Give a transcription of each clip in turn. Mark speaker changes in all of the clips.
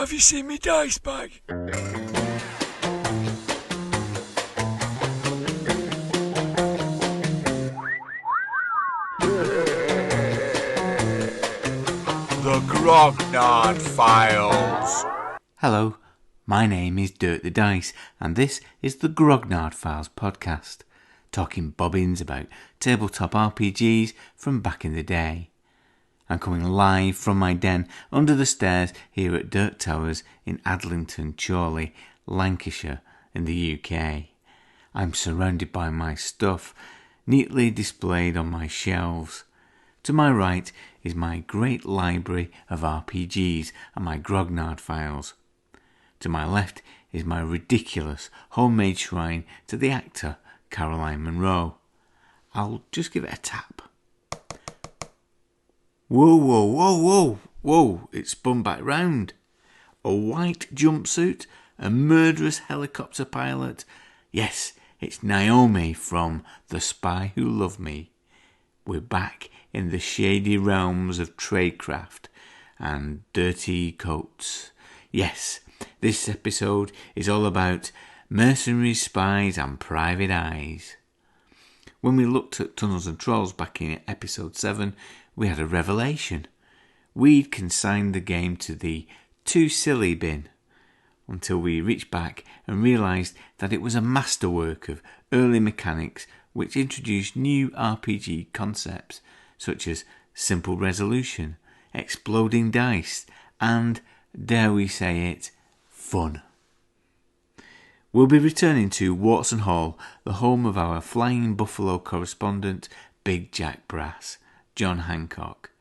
Speaker 1: Have you seen me dice bag? The Grognard Files.
Speaker 2: Hello, my name is Dirk the Dice, and this is the Grognard Files podcast, talking bobbins about tabletop RPGs from back in the day. I'm coming live from my den under the stairs here at Dirk Towers in Adlington, Chorley, Lancashire in the UK. I'm surrounded by my stuff, neatly displayed on my shelves. To my right is my great library of RPGs and my Grognard Files. To my left is my ridiculous homemade shrine to the actor Caroline Munro. I'll just give it a tap. Whoa, it spun back round. A white jumpsuit, a murderous helicopter pilot. Yes, it's Naomi from The Spy Who Loved Me. We're back in the shady realms of tradecraft and dirty coats. Yes, this episode is all about Mercenaries, Spies and Private Eyes. When we looked at Tunnels and Trolls back in episode 7, we had a revelation. We'd consigned the game to the too silly bin until we reached back and realised that it was a masterwork of early mechanics which introduced new RPG concepts such as simple resolution, exploding dice, and, dare we say it, fun. We'll be returning to Watson Hall, the home of our Flying Buffalo correspondent, Big Jack Brass, John Hancock.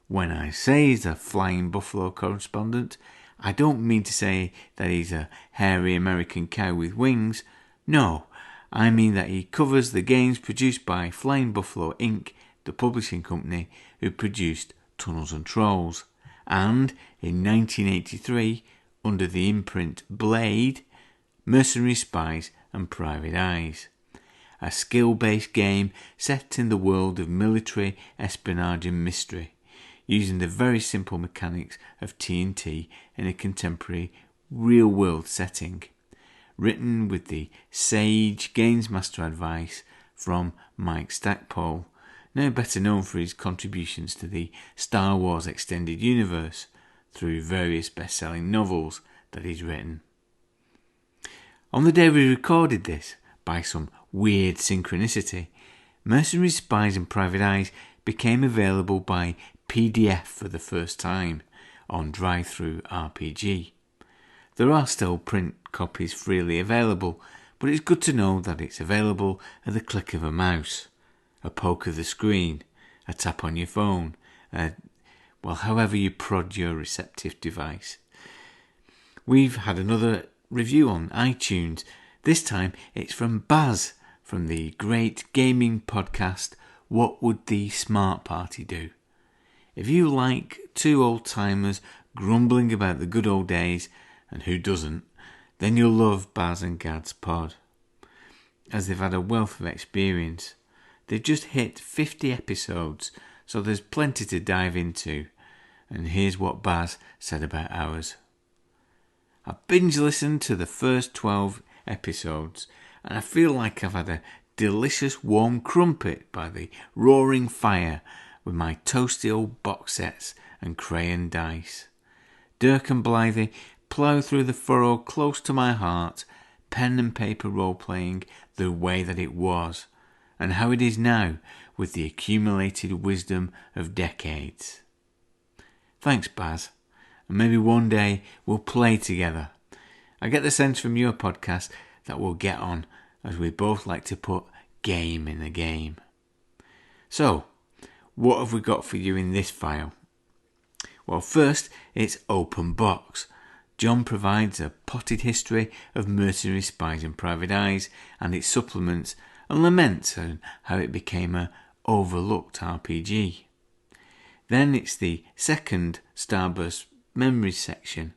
Speaker 2: When I say he's a Flying Buffalo correspondent, I don't mean to say that he's a hairy American cow with wings. No, I mean that he covers the games produced by Flying Buffalo Inc., the publishing company who produced Tunnels and Trolls. And in 1983, under the imprint Blade, Mercenaries, Spies and Private Eyes. A skill-based game set in the world of military espionage and mystery, using the very simple mechanics of TNT in a contemporary real-world setting. Written with the sage Games Master advice from Mike Stackpole, now better known for his contributions to the Star Wars Extended Universe through various best-selling novels that he's written. On the day we recorded this, by some weird synchronicity, Mercenaries, Spies and Private Eyes became available by PDF for the first time on Drive-Thru RPG. There are still print copies freely available, but it's good to know that it's available at the click of a mouse, a poke of the screen, a tap on your phone, however you prod your receptive device. We've had another review on iTunes. This time it's from Baz from the great gaming podcast What Would the Smart Party Do? If you like two old-timers grumbling about the good old days, and who doesn't, then you'll love Baz and Gad's pod, as they've had a wealth of experience. They've just hit 50 episodes, so there's plenty to dive into, and here's what Baz said about ours. I binge listened to the first 12 episodes, and I feel like I've had a delicious warm crumpet by the roaring fire with my toasty old box sets and crayon dice. Dirk and Blythy plough through the furrow close to my heart, pen and paper role-playing the way that it was, and how it is now with the accumulated wisdom of decades. Thanks, Baz, and maybe one day we'll play together. I get the sense from your podcast that we'll get on, as we both like to put game in the game. So, what have we got for you in this file? Well, first, it's Open Box. John provides a potted history of Mercenaries, Spies and Private Eyes and its supplements, and laments on how it became a overlooked RPG. Then it's the second Starburst Memories section.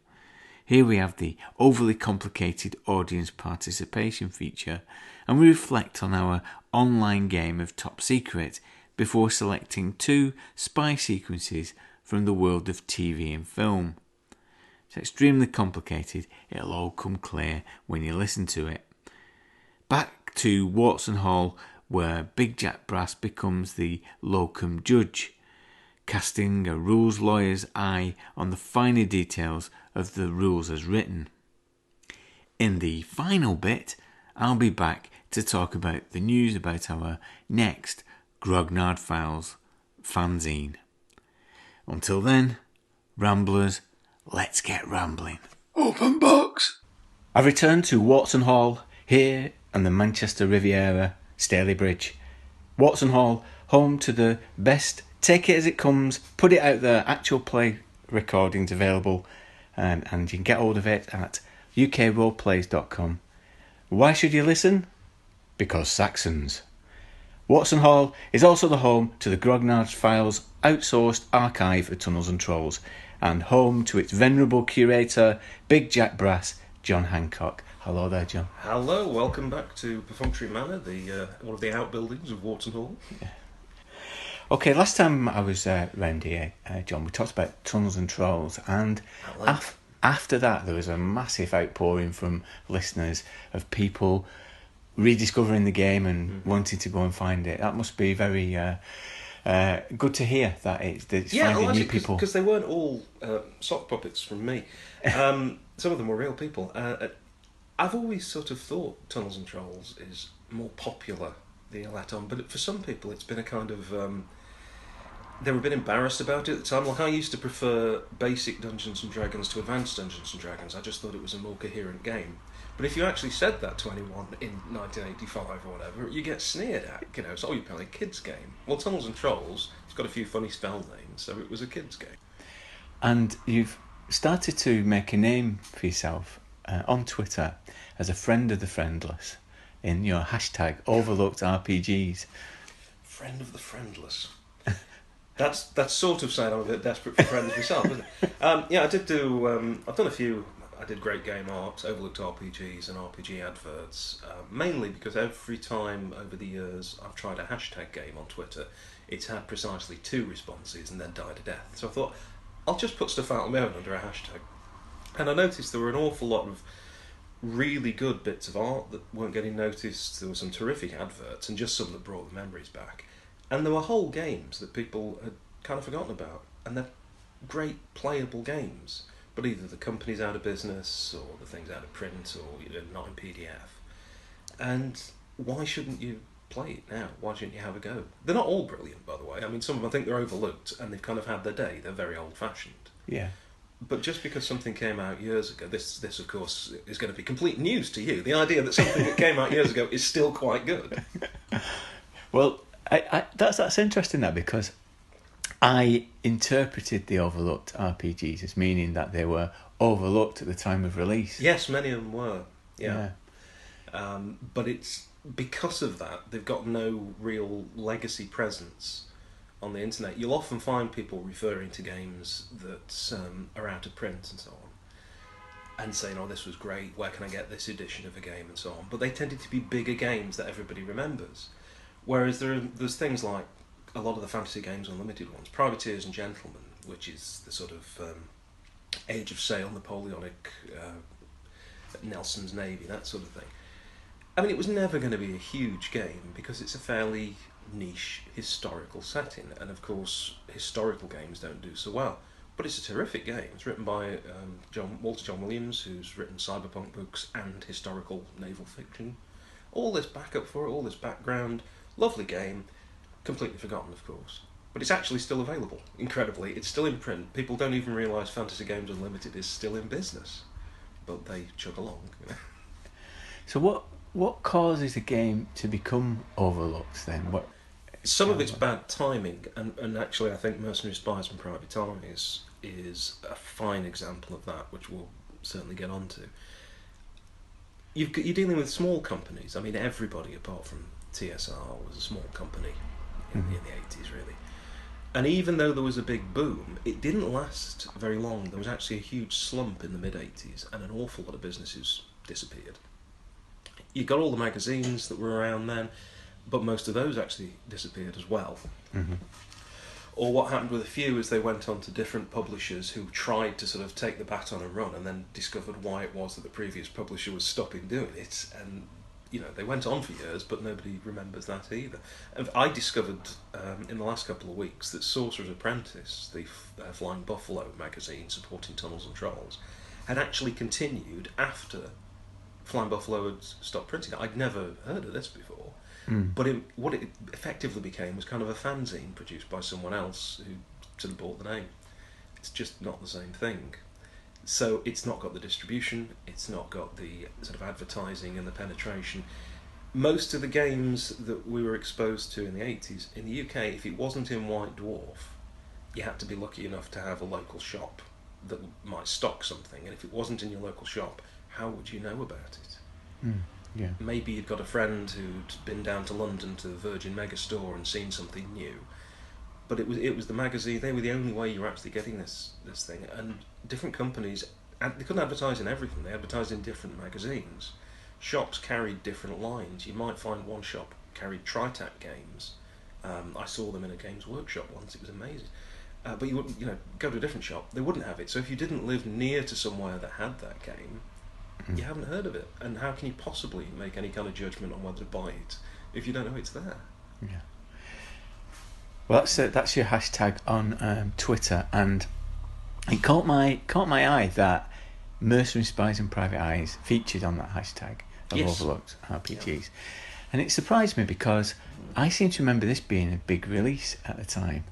Speaker 2: Here we have the overly complicated audience participation feature, and we reflect on our online game of Top Secret before selecting 2 spy sequences from the world of TV and film. It's extremely complicated. It'll all come clear when you listen to it. Back to Watson Hall, where Big Jack Brass becomes the locum judge, casting a rules lawyer's eye on the finer details of the rules as written. In the final bit, I'll be back to talk about the news about our next Grognard Files fanzine. Until then, Ramblers, let's get rambling.
Speaker 1: Open box!
Speaker 2: I've returned to Watson Hall, here on the Manchester Riviera, Staley Bridge. Watson Hall, home to the best, take it as it comes, put it out there, actual play recordings available, and you can get hold of it at ukroleplays.com. Why should you listen? Because Saxons. Watson Hall is also the home to the Grognard Files outsourced archive of Tunnels and Trolls, and home to its venerable curator, Big Jack Brass, John Hancock. Hello there, John.
Speaker 3: Hello, welcome back to Perfunctory Manor, one of the outbuildings of Watson Hall.
Speaker 2: Yeah. Okay, last time I was round here, John, we talked about Tunnels and Trolls, and after that there was a massive outpouring from listeners of people rediscovering the game and wanting to go and find it. That must be very good to hear that it's finding new people.
Speaker 3: Because they weren't all sock puppets from me. Some of them were real people. I've always sort of thought Tunnels and Trolls is more popular than you'll let on, but for some people it's been a kind of... they were a bit embarrassed about it at the time. Like, I used to prefer basic Dungeons & Dragons to advanced Dungeons & Dragons. I just thought it was a more coherent game. But if you actually said that to anyone in 1985 or whatever, you get sneered at. You know, it's, oh, you play a kid's game. Well, Tunnels and Trolls, it's got a few funny spell names, so it was a kid's game.
Speaker 2: And you've started to make a name for yourself on Twitter as a friend of the friendless in your hashtag Overlooked RPGs.
Speaker 3: Friend of the friendless. That's sort of saying I'm a bit desperate for friends myself, isn't it? Yeah, I did do... I've done a few... I did great game art, Overlooked RPGs and RPG adverts, mainly because every time over the years I've tried a hashtag game on Twitter, it's had precisely 2 responses and then died a death. So I thought, I'll just put stuff out on my own under a hashtag. And I noticed there were an awful lot of really good bits of art that weren't getting noticed. There were some terrific adverts and just some that brought the memories back. And there were whole games that people had kind of forgotten about. And they're great playable games. But either the company's out of business, or the thing's out of print, or not in PDF. And why shouldn't you play it now? Why shouldn't you have a go? They're not all brilliant, by the way. I mean, some of them I think they're overlooked, and they've kind of had their day. They're very old-fashioned.
Speaker 2: Yeah.
Speaker 3: But just because something came out years ago, this of course is going to be complete news to you. The idea that something that came out years ago is still quite good.
Speaker 2: Well, that's interesting, that, because I interpreted the Overlooked RPGs as meaning that they were overlooked at the time of release.
Speaker 3: Yes, many of them were. Yeah. But it's because of that, they've got no real legacy presence on the internet. You'll often find people referring to games that are out of print and so on, and saying, oh, this was great, where can I get this edition of a game, and so on. But they tended to be bigger games that everybody remembers. Whereas there's things like a lot of the fantasy games, unlimited ones, Privateers and Gentlemen, which is the sort of Age of Sail, Napoleonic, Nelson's Navy, that sort of thing. I mean, it was never going to be a huge game because it's a fairly niche historical setting, and of course historical games don't do so well. But it's a terrific game. It's written by Walter John Williams, who's written cyberpunk books and historical naval fiction. All this backup for it, all this background. Lovely game. Completely forgotten, of course. But it's actually still available, incredibly. It's still in print. People don't even realise Fantasy Games Unlimited is still in business. But they chug along.
Speaker 2: So what causes a game to become overlooked then?
Speaker 3: Some of it's bad timing, and actually I think Mercenaries, Spies and Private Armies is a fine example of that, which we'll certainly get onto. You're dealing with small companies. I mean, everybody apart from TSR was a small company in the 80s, really. And even though there was a big boom, it didn't last very long. There was actually a huge slump in the mid-80s, and an awful lot of businesses disappeared. You got all the magazines that were around then, but most of those actually disappeared as well. Mm-hmm. Or what happened with a few is they went on to different publishers who tried to sort of take the baton and run, and then discovered why it was that the previous publisher was stopping doing it. And they went on for years, but nobody remembers that either. And I discovered in the last couple of weeks that Sorcerer's Apprentice, the Flying Buffalo magazine supporting Tunnels and Trolls, had actually continued after Flying Buffalo had stopped printing it. I'd never heard of this before, but what it effectively became was kind of a fanzine produced by someone else who sort of bought the name. It's just not the same thing. So it's not got the distribution, it's not got the sort of advertising and the penetration. Most of the games that we were exposed to in the 80s, in the UK, if it wasn't in White Dwarf, you had to be lucky enough to have a local shop that might stock something, and if it wasn't in your local shop, how would you know about it?
Speaker 2: Yeah.
Speaker 3: Maybe you'd got a friend who'd been down to London to the Virgin Megastore and seen something new. But it was the magazine. They were the only way you were actually getting this thing. And different companies, they couldn't advertise in everything. They advertised in different magazines. Shops carried different lines. You might find one shop carried Tritac games. I saw them in a Games Workshop once. It was amazing. But you wouldn't, go to a different shop. They wouldn't have it. So if you didn't live near to somewhere that had that game, you haven't heard of it. And how can you possibly make any kind of judgment on whether to buy it if you don't know it's there?
Speaker 2: Yeah. Well, that's your hashtag on Twitter, and it caught my eye that Mercenaries, Spies and Private Eyes featured on that hashtag of
Speaker 3: Yes.
Speaker 2: Overlooked RPGs. And it surprised me because I seem to remember this being a big release at the time.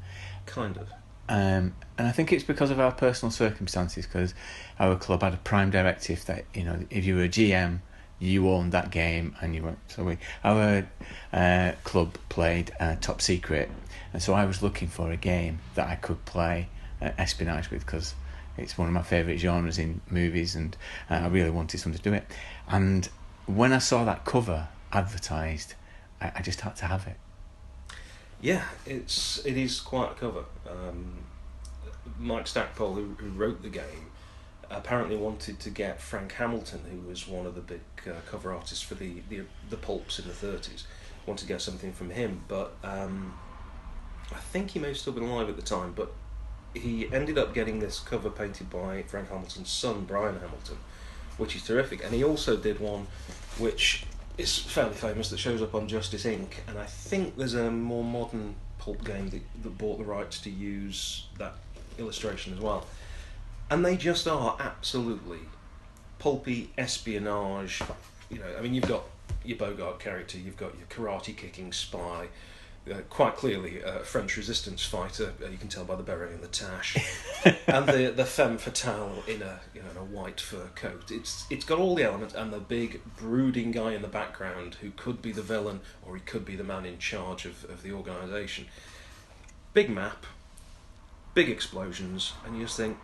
Speaker 3: Kind of.
Speaker 2: And I think it's because of our personal circumstances, because our club had a prime directive that, if you were a GM, you owned that game, and our club played Top Secret, and so I was looking for a game that I could play espionage with, because it's one of my favourite genres in movies, and I really wanted something to do it. And when I saw that cover advertised, I just had to have it.
Speaker 3: Yeah, it is quite a cover. Mike Stackpole, who wrote the game, apparently wanted to get Frank Hamilton, who was one of the big cover artists for the pulps in the 30s, wanted to get something from him, but I think he may have still been alive at the time, but he ended up getting this cover painted by Frank Hamilton's son, Brian Hamilton, which is terrific. And he also did one which is fairly famous that shows up on Justice Inc., and I think there's a more modern pulp game that bought the rights to use that illustration as well. And they just are absolutely pulpy espionage. You've got your Bogart character, you've got your karate-kicking spy, quite clearly a French resistance fighter, you can tell by the beret and the tache, and the femme fatale in a white fur coat. It's got all the elements, and the big brooding guy in the background who could be the villain or he could be the man in charge of the organisation. Big map, big explosions, and you just think,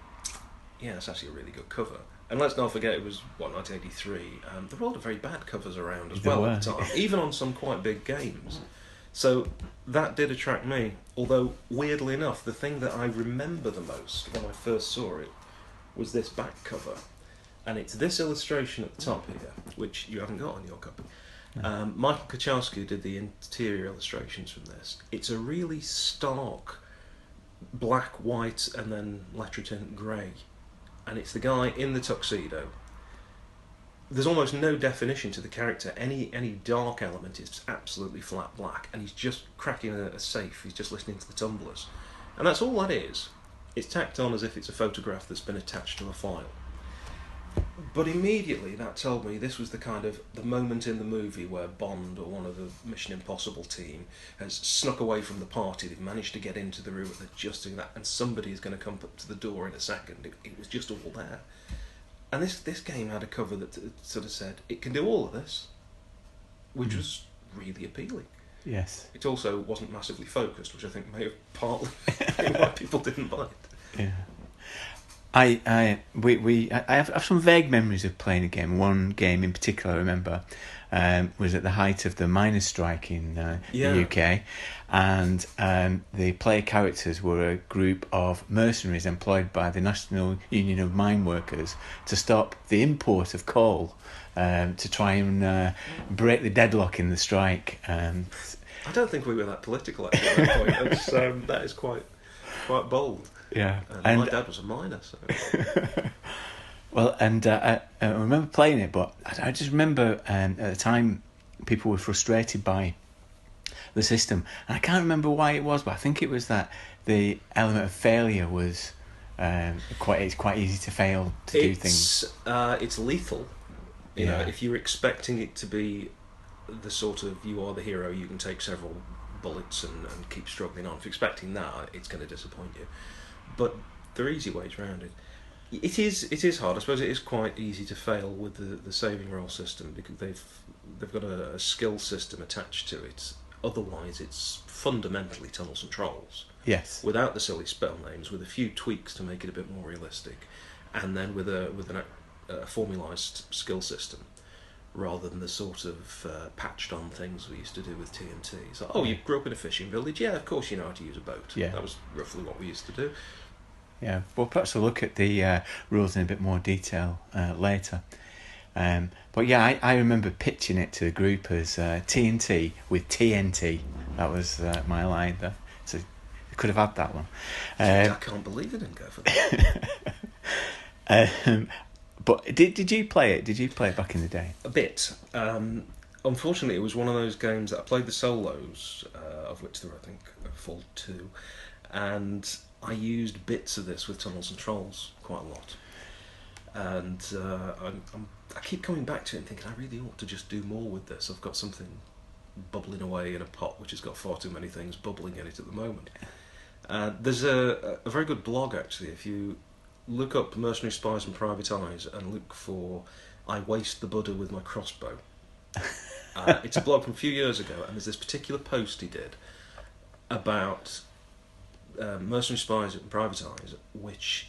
Speaker 3: yeah, it's actually a really good cover. And let's not forget it was 1983. There were a lot of very bad covers around as well at the time, even on some quite big games. So that did attract me, although weirdly enough, the thing that I remember the most when I first saw it was this back cover, and it's this illustration at the top here, which you haven't got on your copy. No. Michael Kachowski did the interior illustrations from this. It's a really stark black, white, and then letter tint grey, and it's the guy in the tuxedo. There's almost no definition to the character. Any dark element is absolutely flat black, and he's just cracking a safe. He's just listening to the tumblers, and that's all that is. It's tacked on as if it's a photograph that's been attached to a file. But immediately that told me this was the moment in the movie where Bond or one of the Mission Impossible team has snuck away from the party. They've managed to get into the room, they're just doing that, and somebody is going to come up to the door in a second. It was just all there. And this game had a cover that sort of said, it can do all of this, which was really appealing.
Speaker 2: Yes.
Speaker 3: It also wasn't massively focused, which I think may have partly been why people didn't buy it.
Speaker 2: Yeah. I have some vague memories of playing a game. One game in particular I remember was at the height of the miners' strike in the UK, and the player characters were a group of mercenaries employed by the National Union of Mine Workers to stop the import of coal, to try and break the deadlock in the strike.
Speaker 3: I don't think we were that political actually at that point. That is quite quite bold.
Speaker 2: Yeah.
Speaker 3: And my dad was a miner, so...
Speaker 2: Well, and I remember playing it, but I just remember at the time people were frustrated by the system, and I can't remember why it was, but I think it was that the element of failure was it's quite easy to fail to do things.
Speaker 3: It's lethal. You know, if you're expecting it to be the sort of you are the hero, you can take several bullets and keep struggling on. If you're expecting that, it's going to disappoint you. But there are easy ways around it. It is hard. I suppose it is quite easy to fail with the saving roll system because they've got a skill system attached to it. Otherwise, it's fundamentally tunnels and trolls.
Speaker 2: Yes.
Speaker 3: Without the silly spell names, with a few tweaks to make it a bit more realistic, and then with a formalised skill system, rather than the sort of patched on things we used to do with TNT. So, you grew up in a fishing village? Yeah, of course you know how to use a boat.
Speaker 2: Yeah.
Speaker 3: That was roughly what we used to do.
Speaker 2: Yeah, well, perhaps we'll look at the rules in a bit more detail later. But yeah, I remember pitching it to the group as TNT with TNT. That was my line there. So I could have had that one.
Speaker 3: I can't believe it didn't go for that.
Speaker 2: But did you play it? Did you play it back in the day?
Speaker 3: A bit. Unfortunately, it was one of those games that I played the solos, of which there were, I think, a full 2, and I used bits of this with Tunnels and Trolls quite a lot. And I keep coming back to it and thinking I really ought to just do more with this. I've got something bubbling away in a pot which has got far too many things bubbling in it at the moment. There's a very good blog, actually. If you look up Mercenaries, Spies and Private Eyes and look for I Waste the Buddha with My Crossbow. It's a blog from a few years ago, and there's this particular post he did about Mercenary, Spies and Private Eyes, which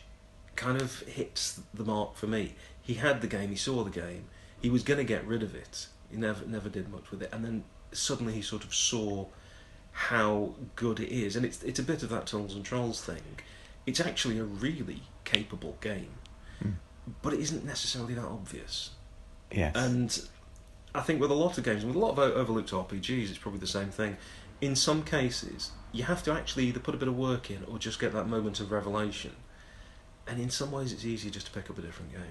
Speaker 3: kind of hits the mark for me. He had the game, he saw the game, he was going to get rid of it, he never did much with it, and then suddenly he sort of saw how good it is, and it's a bit of that Tunnels and Trolls thing. It's actually a really capable game, but it isn't necessarily that obvious.
Speaker 2: Yes.
Speaker 3: And I think with a lot of games, with a lot of overlooked RPGs, it's probably the same thing. In some cases, you have to actually either put a bit of work in or just get that moment of revelation. And in some ways, it's easier just to pick up a different game.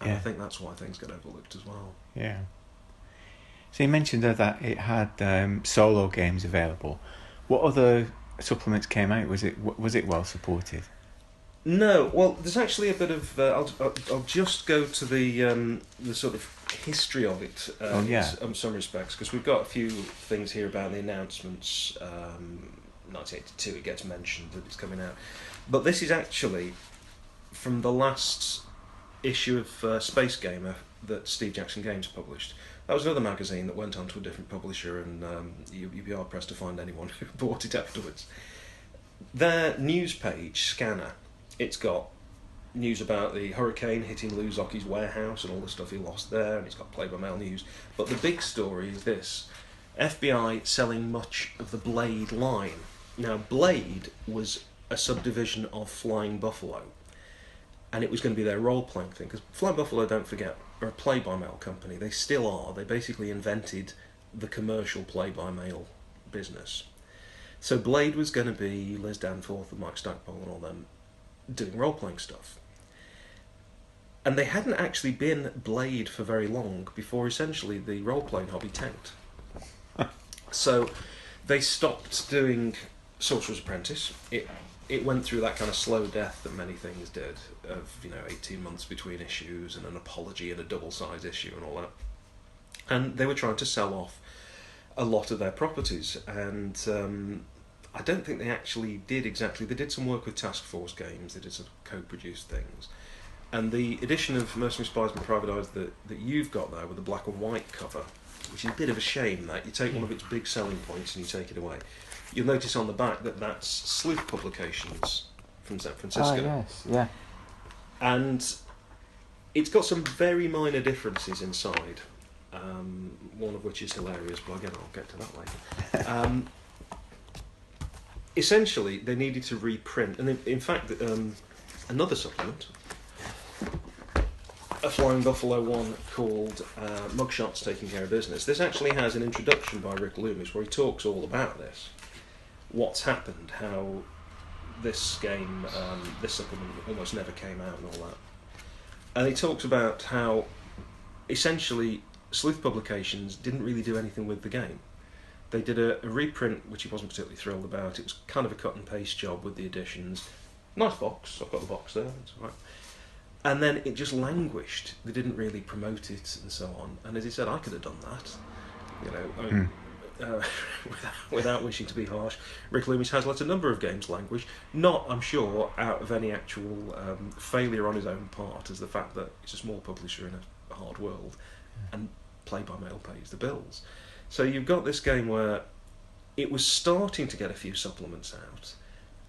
Speaker 3: And I think that's why things get overlooked as well. Yeah.
Speaker 2: So you mentioned there that it had solo games available. What other supplements came out? Was it well supported?
Speaker 3: No. Well, there's actually a bit of. I'll just go to the sort of history of it. In some respects, because we've got a few things here about the announcements. 1982, it gets mentioned that it's coming out, but this is actually from the last issue of Space Gamer that Steve Jackson Games published. That was another magazine that went on to a different publisher, and you'd be hard pressed to find anyone who bought it afterwards. Their news page, Scanner, it's got news about the hurricane hitting Luzoki's warehouse and all the stuff he lost there, and it's got play-by-mail news. But the big story is this: FBI selling much of the Blade line. Now, Blade was a subdivision of Flying Buffalo, and it was going to be their role-playing thing, because Flying Buffalo, don't forget, are a play-by-mail company. They still are. They basically invented the commercial play-by-mail business. So Blade was going to be Liz Danforth and Mike Stackpole and all them doing role-playing stuff. And they hadn't actually been Blade for very long before essentially the role-playing hobby tanked. So they stopped doing Sorcerer's Apprentice. It went through that kind of slow death that many things did, of 18 months between issues and an apology and a double-size issue and all that. And they were trying to sell off a lot of their properties, and I don't think they actually did exactly. They did some work with Task Force Games. They did some co-produced things. And the edition of Mercenary, Spies and Private Eyes that you've got there with the black and white cover, which is a bit of a shame that you take one of its big selling points and you take it away. You'll notice on the back that that's Sleuth Publications from San Francisco.
Speaker 2: Yes, yeah.
Speaker 3: And it's got some very minor differences inside, one of which is hilarious, but again, I'll get to that later. Essentially, they needed to reprint, and in fact, another supplement, a Flying Buffalo one called Mugshots Taking Care of Business. This actually has an introduction by Rick Loomis where he talks all about this. What's happened, how this game, this supplement almost never came out and all that. And he talks about how essentially Sleuth Publications didn't really do anything with the game. They did a reprint, which he wasn't particularly thrilled about. It was kind of a cut and paste job with the additions. Nice box, I've got the box there, that's all right. And then it just languished. They didn't really promote it and so on. And as he said, I could have done that. You know, without wishing to be harsh. Rick Loomis has let a number of games languish. Not, I'm sure, out of any actual failure on his own part, as the fact that it's a small publisher in a hard world, and play-by-mail pays the bills. So you've got this game where it was starting to get a few supplements out,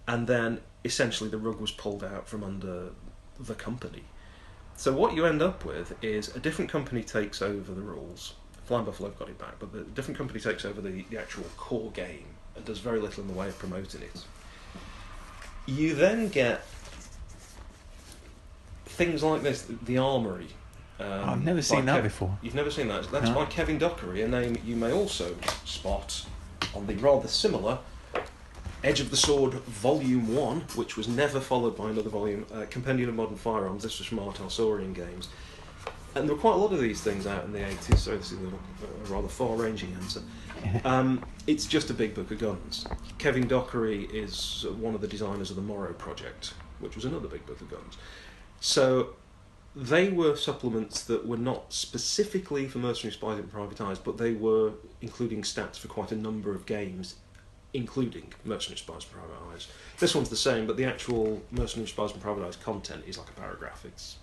Speaker 3: and then essentially the rug was pulled out from under the company. So what you end up with is a different company takes over the rules. Flying Buffalo got it back, but the different company takes over the actual core game and does very little in the way of promoting it. You then get things like this, the Armoury.
Speaker 2: I've never seen that before.
Speaker 3: You've never seen that? That's by Kevin Dockery, a name you may also spot on the rather similar Edge of the Sword Volume 1, which was never followed by another volume, Compendium of Modern Firearms. This was from Artel Saurian Games. And there were quite a lot of these things out in the 80s, so this is a rather far-ranging answer. It's just a big book of guns. Kevin Dockery is one of the designers of the Morrow Project, which was another big book of guns. So they were supplements that were not specifically for Mercenaries, Spies and Private Eyes, but they were including stats for quite a number of games, including Mercenaries, Spies and Private Eyes. This one's the same, but the actual Mercenaries, Spies and Private Eyes content is like a paragraph. It's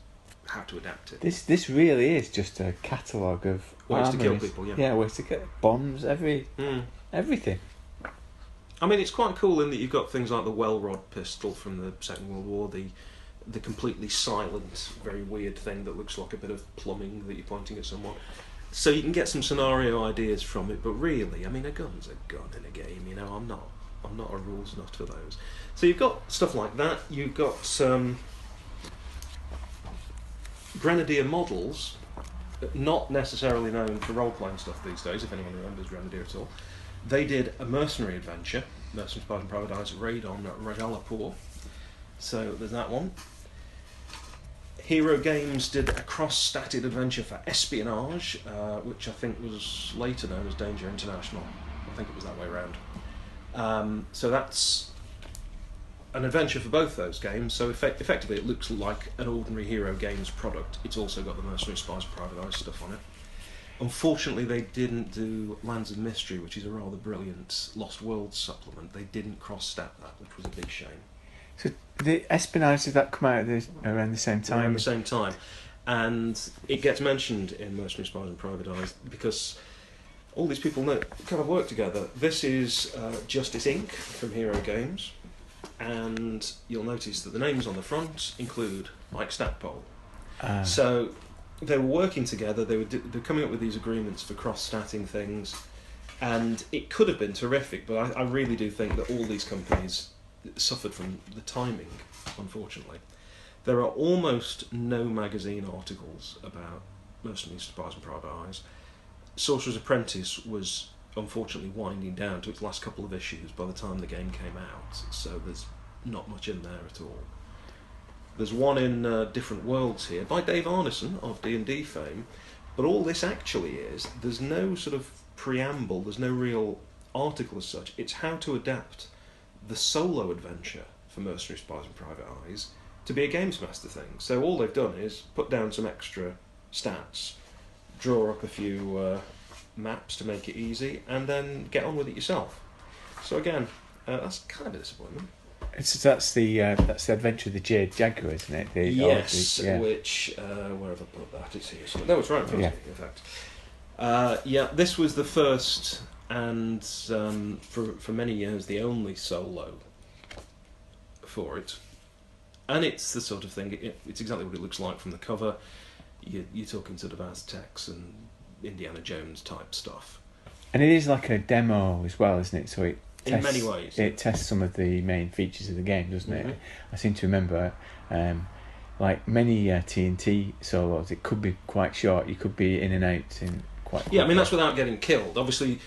Speaker 3: how to adapt it.
Speaker 2: This really is just a catalogue of
Speaker 3: ways to kill
Speaker 2: armories.
Speaker 3: people, yeah.
Speaker 2: Yeah, ways to kill bombs, everything.
Speaker 3: I mean, it's quite cool in that you've got things like the Wellrod pistol from the Second World War, the completely silent, very weird thing that looks like a bit of plumbing that you're pointing at someone. So you can get some scenario ideas from it, but really, I mean, a gun's a gun in a game. You know, I'm not a rules nut for those. So you've got stuff like that. You've got Grenadier models, not necessarily known for role-playing stuff these days, if anyone remembers Grenadier at all. They did a mercenary adventure, Mercenaries, Spies and Private Eyes, raid on Rajalapur. So there's that one. Hero Games did a cross-statted adventure for espionage, which I think was later known as Danger International. I think it was that way around. So that's an adventure for both those games. So effectively it looks like an ordinary Hero Games product. It's also got the Mercenary, Spies and Private Eyes stuff on it. Unfortunately, they didn't do Lands of Mystery, which is a rather brilliant Lost Worlds supplement. They didn't cross-stat that, which was a big shame.
Speaker 2: So the espionage, did that come out around the same time?
Speaker 3: Around the same time. And it gets mentioned in Mercenary, Spies and Private Eyes because all these people kind of work together. This is Justice Inc. from Hero Games, and you'll notice that the names on the front include Mike Stackpole. So they were working together, they were coming up with these agreements for cross-statting things, and it could have been terrific, but I really do think that all these companies suffered from the timing, unfortunately. There are almost no magazine articles about Mercenaries, Spies and Private Eyes. Sorcerer's Apprentice was unfortunately winding down to its last couple of issues by the time the game came out, so there's not much in there at all. There's one in Different Worlds here by Dave Arneson of D&D fame, but all this actually is, there's no sort of preamble, there's no real article as such. It's how to adapt the solo adventure for Mercenary, Spies and Private Eyes to be a Games Master thing. So all they've done is put down some extra stats, draw up a few maps to make it easy, and then get on with it yourself. So again, that's kind of a disappointment.
Speaker 2: That's the Adventure of the Jade Jaguar, isn't it?
Speaker 3: Yes, which where have I put that? It's here. No, it's right in front of me, in fact. This was the first and for many years the only solo for it, and it's the sort of thing. It's exactly what it looks like from the cover. You're talking sort of Aztecs and Indiana Jones type stuff,
Speaker 2: and it is like a demo as well, isn't it? So it tests,
Speaker 3: in many ways,
Speaker 2: it tests some of the main features of the game, doesn't it? I seem to remember, like many TNT solos, it could be quite short. You could be in and out in quite.
Speaker 3: Yeah, I mean that's without getting killed. Obviously,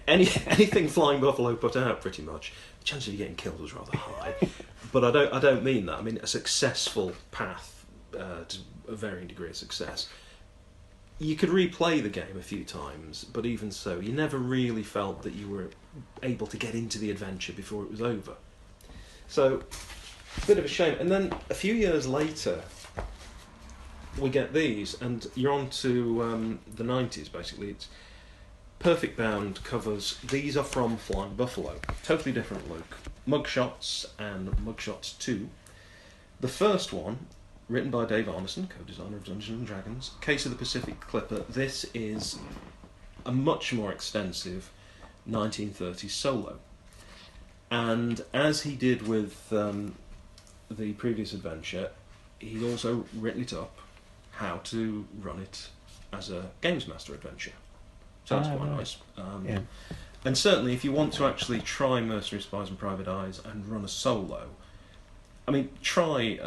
Speaker 3: anything Flying Buffalo put out, pretty much, the chance of you getting killed was rather high. But I don't mean that. I mean a successful path to a varying degree of success. You could replay the game a few times, but even so, you never really felt that you were able to get into the adventure before it was over. So, a bit of a shame. And then a few years later, we get these, and you're on to the 90s, basically. It's Perfect Bound covers, these are from Flying Buffalo. Totally different look. Mugshots and Mugshots 2. The first one, written by Dave Arneson, co-designer of Dungeons & Dragons. Case of the Pacific Clipper. This is a much more extensive 1930s solo. And as he did with the previous adventure, he'd also written it up how to run it as a Games Master adventure. So that's quite nice.
Speaker 2: Yeah.
Speaker 3: And certainly if you want to actually try Mercenaries, Spies and Private Eyes and run a solo, I mean, try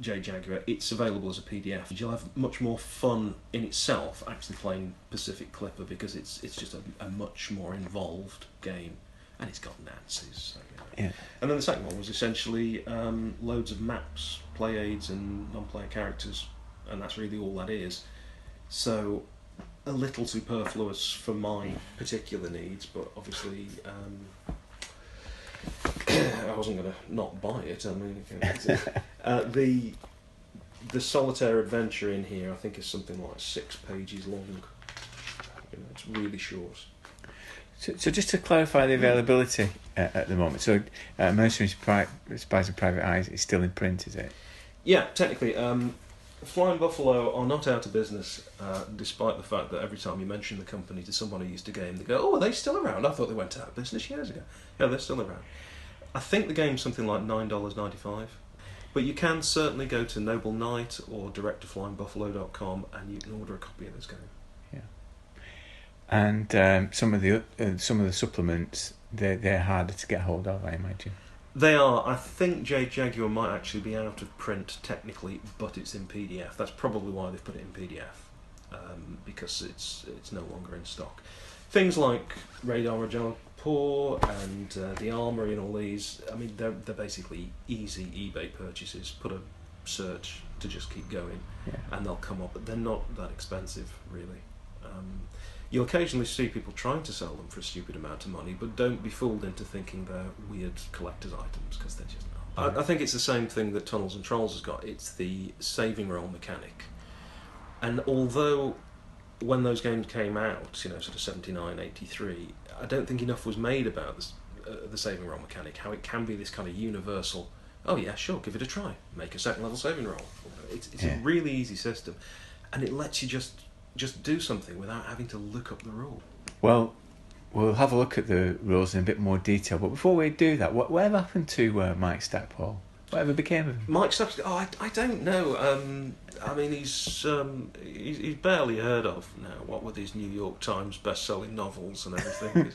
Speaker 3: J. Jaguar. It's available as a PDF. You'll have much more fun in itself actually playing Pacific Clipper, because it's just a much more involved game, and it's got Nancy's. So,
Speaker 2: Yeah.
Speaker 3: And then the second one was essentially loads of maps, play aids, and non-player characters, and that's really all that is. So a little superfluous for my particular needs, but obviously I wasn't going to not buy it. I mean, the solitaire adventure in here, I think, is something like 6 pages long. It's really short.
Speaker 2: So just to clarify the availability at the moment, so Mercenaries, Spies and Private Eyes is still in print, is it?
Speaker 3: Yeah, technically. Flying Buffalo are not out of business, despite the fact that every time you mention the company to someone who used to game, they go, "Oh, are they still around? I thought they went out of business years ago." Yeah, they're still around. I think the game's something like $9.95, but you can certainly go to Noble Knight or direct to flyingbuffalo.com and you can order a copy of this game.
Speaker 2: Yeah. And some of the supplements, they're harder to get hold of, I imagine.
Speaker 3: They are. I think J. Jaguar might actually be out of print technically, but it's in PDF. That's probably why they've put it in PDF, because it's no longer in stock. Things like Radar Magellan Poor and the Armoury and all these, I mean, they're basically easy eBay purchases. Put a search to just keep going, and they'll come up. But they're not that expensive, really. You'll occasionally see people trying to sell them for a stupid amount of money, but don't be fooled into thinking they're weird collector's items, because they're just not. I think it's the same thing that Tunnels and Trolls has got. It's the saving roll mechanic. And although when those games came out, sort of 79, 83, I don't think enough was made about this, the saving roll mechanic, how it can be this kind of universal, oh yeah, sure, give it a try, make a second level saving roll. It's a really easy system, and it lets you just do something without having to look up the rule.
Speaker 2: Well, we'll have a look at the rules in a bit more detail, but before we do that, whatever happened to Mike Stackpole? Whatever became of him?
Speaker 3: Mike Stackpole, I don't know. I mean, he's barely heard of now, what with his New York Times best-selling novels and everything.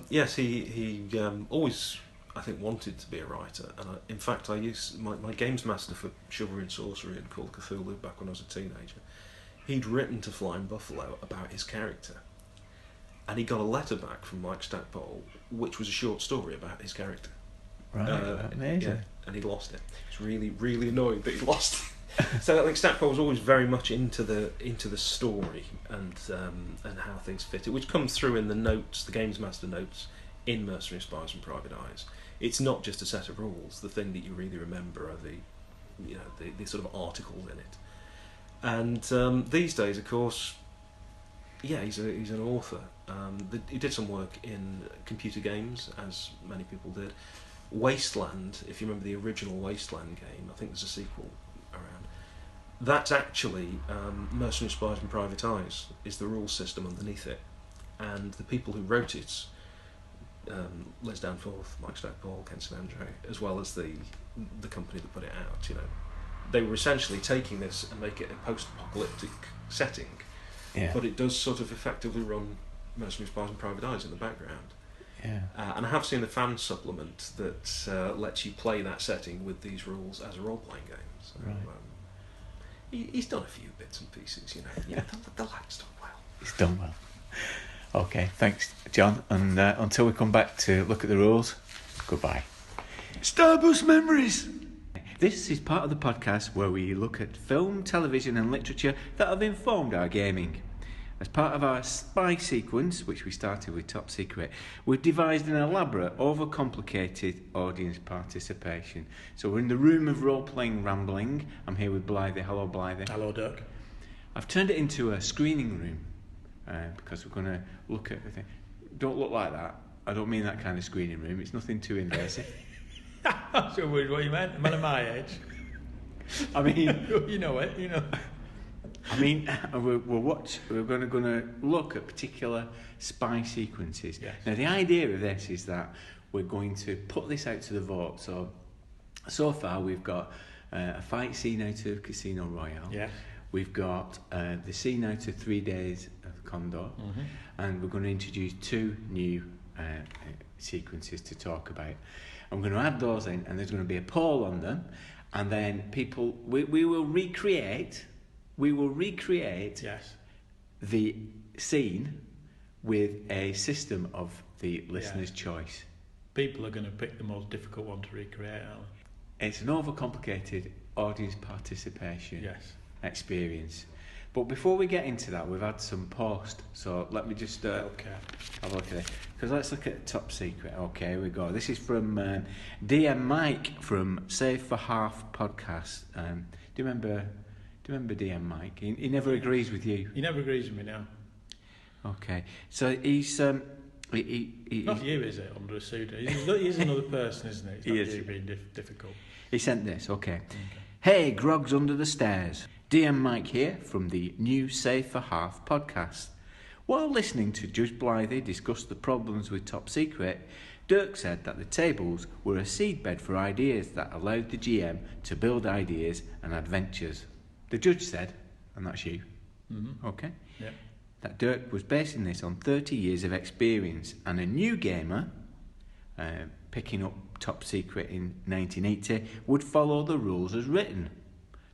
Speaker 3: Yes, he always, I think, wanted to be a writer, and in fact I used my games master for Chivalry and Sorcery and Call of Cthulhu back when I was a teenager. He'd written to Flying Buffalo about his character, and he got a letter back from Mike Stackpole, which was a short story about his character.
Speaker 2: Right, amazing.
Speaker 3: Yeah, and he lost it. He was really, really annoyed that he lost it. So I think Stackpole was always very much into the story and how things fit it, which comes through in the notes, the Games Master notes in Mercenaries, Spies and Private Eyes. It's not just a set of rules. The thing that you really remember are the sort of articles in it. And these days, of course, yeah, he's an author. He did some work in computer games, as many people did. Wasteland, if you remember the original Wasteland game, I think there's a sequel around. That's actually Mercenaries, Spies and Private Eyes is the rule system underneath it, and the people who wrote it, Les Danforth, Mike Stackpole, Ken St. Andre, as well as the company that put it out, they were essentially taking this and make it a post-apocalyptic setting, but it does sort of effectively run Mercenaries, Spies and Private Eyes in the background.
Speaker 2: Yeah.
Speaker 3: And I have seen the fan supplement that lets you play that setting with these rules as a role-playing game. So,
Speaker 2: right.
Speaker 3: He's done a few bits and pieces, the lad's done well.
Speaker 2: He's done well. Okay, thanks, John. And until we come back to look at the rules, goodbye.
Speaker 1: Starburst memories.
Speaker 2: This is part of the podcast where we look at film, television and literature that have informed our gaming. As part of our spy sequence, which we started with Top Secret, we've devised an elaborate, overcomplicated audience participation. So we're in the room of role-playing rambling. I'm here with Blythy. Hello, Blythy.
Speaker 4: Hello, Dirk.
Speaker 2: I've turned it into a screening room because we're going to look at the thing. Don't look like that. I don't mean that kind of screening room. It's nothing too invasive.
Speaker 4: I'm so worried what you meant. A man of my age.
Speaker 2: I mean,
Speaker 4: you know it. You know.
Speaker 2: I mean, we're going to look at particular spy sequences.
Speaker 4: Yes.
Speaker 2: Now, the idea of this is that we're going to put this out to the vote. So far, we've got a fight scene out of Casino Royale.
Speaker 4: Yeah.
Speaker 2: We've got the scene out of 3 Days of Condor, and we're going to introduce 2 new sequences to talk about. I'm going to add those in, and there's going to be a poll on them, and then people we will recreate.
Speaker 4: Yes.
Speaker 2: The scene with a system of the listener's choice.
Speaker 4: People are going to pick the most difficult one to recreate, aren't
Speaker 2: It's an overcomplicated audience participation
Speaker 4: they? Yes.
Speaker 2: experience. But before we get into that, we've had some post. So let me just
Speaker 4: Okay.
Speaker 2: have a look at it. Because let's look at Top Secret. Okay, here we go. This is from DM Mike from Save for Half podcast. Do you remember DM Mike? He never agrees with you.
Speaker 4: He never agrees with me now.
Speaker 2: Okay, so he's
Speaker 4: Not you, is it? Under a pseudo. He's another person, isn't it? It's not
Speaker 2: He is.
Speaker 4: you being difficult.
Speaker 2: He sent this. Okay. Hey, Grogs under the stairs. DM Mike here from the new Save for Half podcast. While listening to Judge Blythy discuss the problems with Top Secret, Dirk said that the tables were a seedbed for ideas that allowed the GM to build ideas and adventures. The judge said, and that's you, okay,
Speaker 4: Yeah.
Speaker 2: that Dirk was basing this on 30 years of experience, and a new gamer picking up Top Secret in 1980 would follow the rules as written.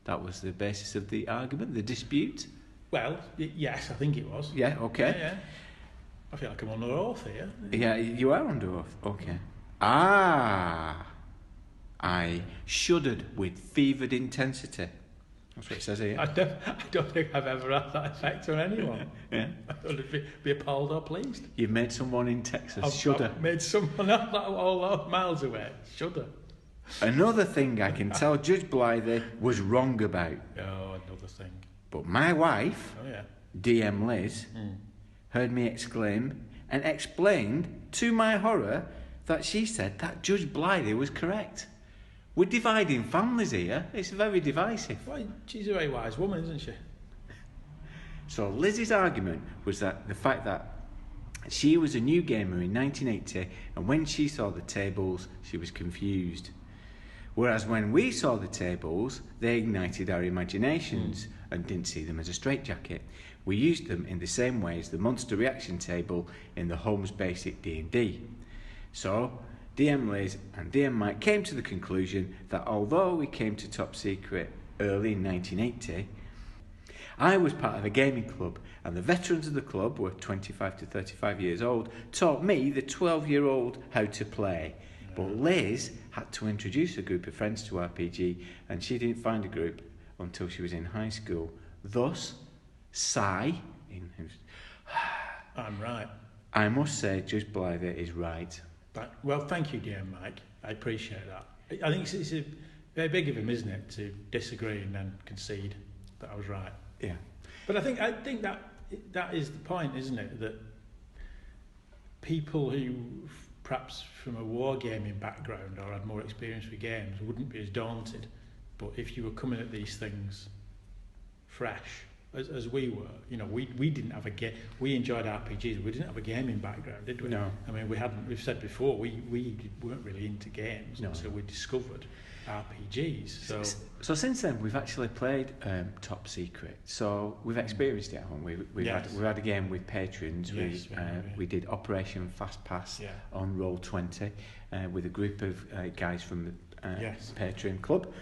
Speaker 2: That was the basis of the argument, the dispute.
Speaker 4: Well, yes, I think it was.
Speaker 2: Yeah, okay.
Speaker 4: Yeah. I feel like I'm under oath here.
Speaker 2: Yeah, you are under oath. Okay. Ah, I shuddered with fevered intensity. That's what it says here.
Speaker 4: I don't think I've ever had that effect on anyone.
Speaker 2: Yeah.
Speaker 4: I don't know if be appalled or pleased.
Speaker 2: You've made someone in Texas shudder.
Speaker 4: I've made someone all those miles away shudder.
Speaker 2: Another thing I can tell Judge Blythy was wrong about.
Speaker 4: Oh, another thing.
Speaker 2: But my wife,
Speaker 4: Oh, yeah.
Speaker 2: DM Liz, heard me exclaim and explained to my horror that she said that Judge Blythy was correct. We're dividing families here. It's very divisive.
Speaker 4: Well, she's a very wise woman, isn't she?
Speaker 2: So Liz's argument was that the fact that she was a new gamer in 1980, and when she saw the tables, she was confused. Whereas when we saw the tables, they ignited our imaginations and didn't see them as a straitjacket. We used them in the same way as the monster reaction table in the Holmes Basic D&D. So DM Liz and DM Mike came to the conclusion that although we came to Top Secret early in 1980, I was part of a gaming club, and the veterans of the club were 25 to 35 years old, taught me, the 12-year-old, how to play. But Liz had to introduce a group of friends to RPG, and she didn't find a group until she was in high school. Thus, I'm
Speaker 4: right.
Speaker 2: I must say, Judge Blythy is right.
Speaker 4: Well, thank you, dear Mike. I appreciate that. I think it's very big of him, isn't it, to disagree and then concede that I was right.
Speaker 2: Yeah.
Speaker 4: But I think that is the point, isn't it? That people who perhaps from a wargaming background or had more experience with games wouldn't be as daunted. But if you were coming at these things fresh, as we were, we didn't have we enjoyed RPGs, we didn't have a gaming background, did we?
Speaker 2: No.
Speaker 4: I mean, we've said before, we weren't really into games until we discovered RPGs.
Speaker 2: So since then, we've actually played Top Secret. So we've experienced it at home. We've had a game with patrons.
Speaker 4: Yes,
Speaker 2: we did Operation Fast Pass on Roll20 with a group of guys from the Patreon club.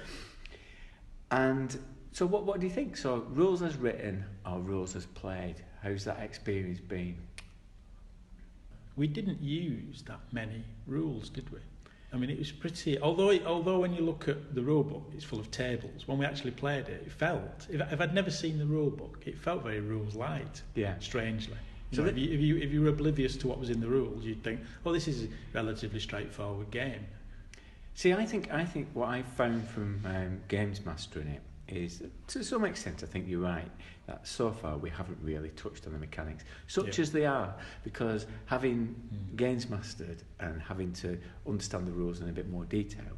Speaker 2: And so what do you think? So rules as written or rules as played? How's that experience been?
Speaker 4: We didn't use that many rules, did we? I mean, it was pretty. Although when you look at the rule book, it's full of tables. When we actually played it, it felt. If I'd never seen the rule book, it felt very rules light. Yeah. Strangely. So if you were oblivious to what was in the rules, you'd think, "Oh, this is a relatively straightforward game."
Speaker 2: See, I think what I found from games mastering it is, to some extent, I think you're right, that so far we haven't really touched on the mechanics, such as they are, because having games mastered and having to understand the rules in a bit more detail,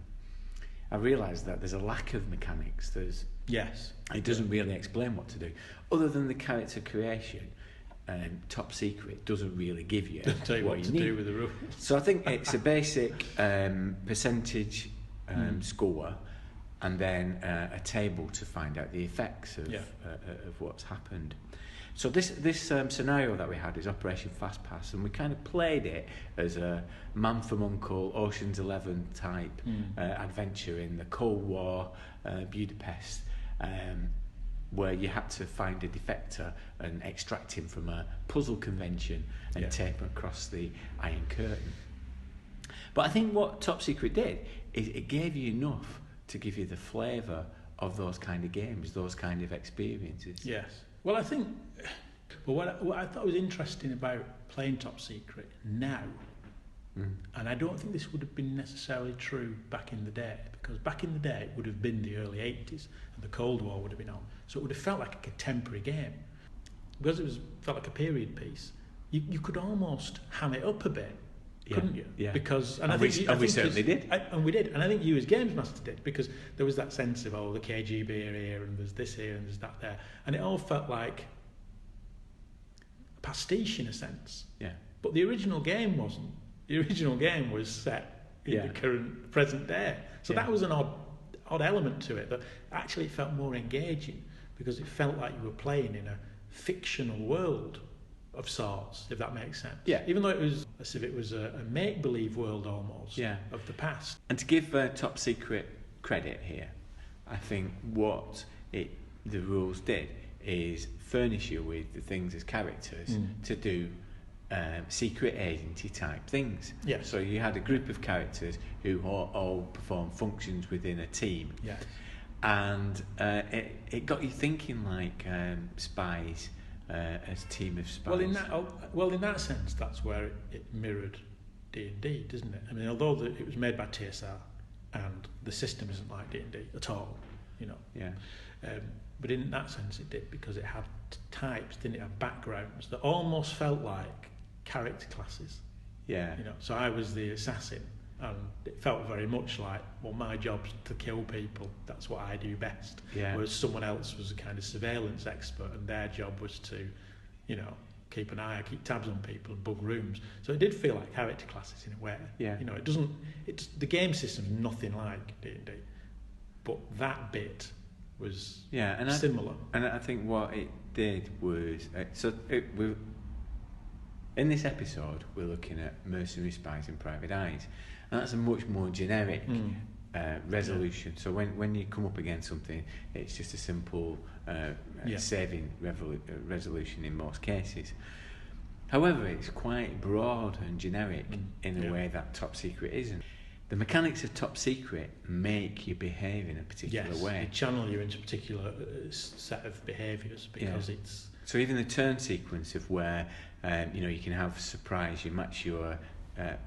Speaker 2: I realised that there's a lack of mechanics. It doesn't really explain what to do, other than the character creation. Top Secret doesn't really give you
Speaker 4: tell you what to do with the rules.
Speaker 2: So I think it's a basic percentage score, and then a table to find out the effects of what's happened. So this scenario that we had is Operation Fast Pass, and we kind of played it as a Man from U.N.C.L.E. Ocean's 11 type adventure in the Cold War Budapest, where you had to find a defector and extract him from a puzzle convention and tape him across the Iron Curtain. But I think what Top Secret did is it gave you enough to give you the flavour of those kind of games, those kind of experiences.
Speaker 4: Yes. Well, I think... Well, what I thought was interesting about playing Top Secret now, and I don't think this would have been necessarily true back in the day, because back in the day it would have been the early 80s and the Cold War would have been on, so it would have felt like a contemporary game. Because it felt like a period piece, you could almost ham it up a bit, couldn't you?
Speaker 2: Yeah.
Speaker 4: Because
Speaker 2: we certainly did.
Speaker 4: And we did, and I think you as games master did, because there was that sense of, the KGB are here, and there's this here, and there's that there, and it all felt like a pastiche in a sense.
Speaker 2: Yeah.
Speaker 4: But the original game wasn't. The original game was set in the present day, so that was an odd element to it that actually felt more engaging, because it felt like you were playing in a fictional world of sorts, if that makes sense.
Speaker 2: Yeah.
Speaker 4: Even though it was as if it was a make-believe world almost of the past.
Speaker 2: And to give Top Secret credit here, I think what the rules did is furnish you with the things as characters to do secret agency type things.
Speaker 4: Yeah.
Speaker 2: So you had a group of characters who all perform functions within a team.
Speaker 4: Yeah.
Speaker 2: And it got you thinking like Spies, as a team of spies.
Speaker 4: Well, in that sense, that's where it mirrored D&D, doesn't it? I mean, although it was made by TSR, and the system isn't like D&D at all,
Speaker 2: Yeah.
Speaker 4: But in that sense, it did, because it had types, didn't it? Have backgrounds that almost felt like character classes.
Speaker 2: Yeah.
Speaker 4: So I was the assassin, and it felt very much like, well, my job's to kill people. That's what I do best.
Speaker 2: Yeah.
Speaker 4: Whereas someone else was a kind of surveillance expert, and their job was to, keep an eye, keep tabs on people and bug rooms. So it did feel like character classes in a way.
Speaker 2: Yeah.
Speaker 4: The game system's nothing like D&D, but that bit was similar.
Speaker 2: And I think what it did was in this episode we're looking at Mercenaries, Spies and Private Eyes, and that's a much more generic resolution. So when you come up against something, it's just a simple saving resolution in most cases. However, it's quite broad and generic in a way that Top Secret isn't. The mechanics of Top Secret make you behave in a particular way.
Speaker 4: They channel you into a particular set of behaviours, because it's...
Speaker 2: So even the turn sequence of where you can have surprise, you match your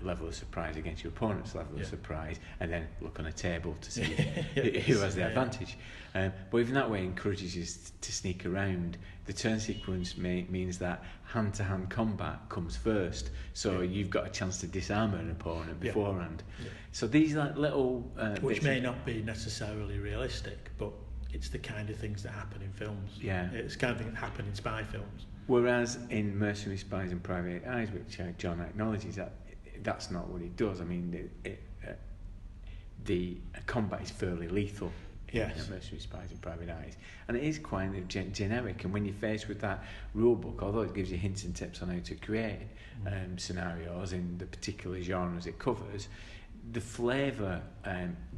Speaker 2: level of surprise against your opponent's level of surprise, and then look on a table to see who has the advantage. But even that way encourages you to sneak around. The turn sequence means that hand-to-hand combat comes first, so you've got a chance to disarm an opponent beforehand. Yeah. So these little...
Speaker 4: which may not be necessarily realistic, but it's the kind of things that happen in films.
Speaker 2: Yeah.
Speaker 4: It's the kind of thing that happen in spy films.
Speaker 2: Whereas in Mercenary, Spies and Private Eyes, which John acknowledges, that's not what it does. I mean, the combat is fairly lethal.
Speaker 4: Yes.
Speaker 2: Mercenary, Spies and Private Eyes, and it is quite generic. And when you're faced with that rule book, although it gives you hints and tips on how to create scenarios in the particular genres it covers, the flavour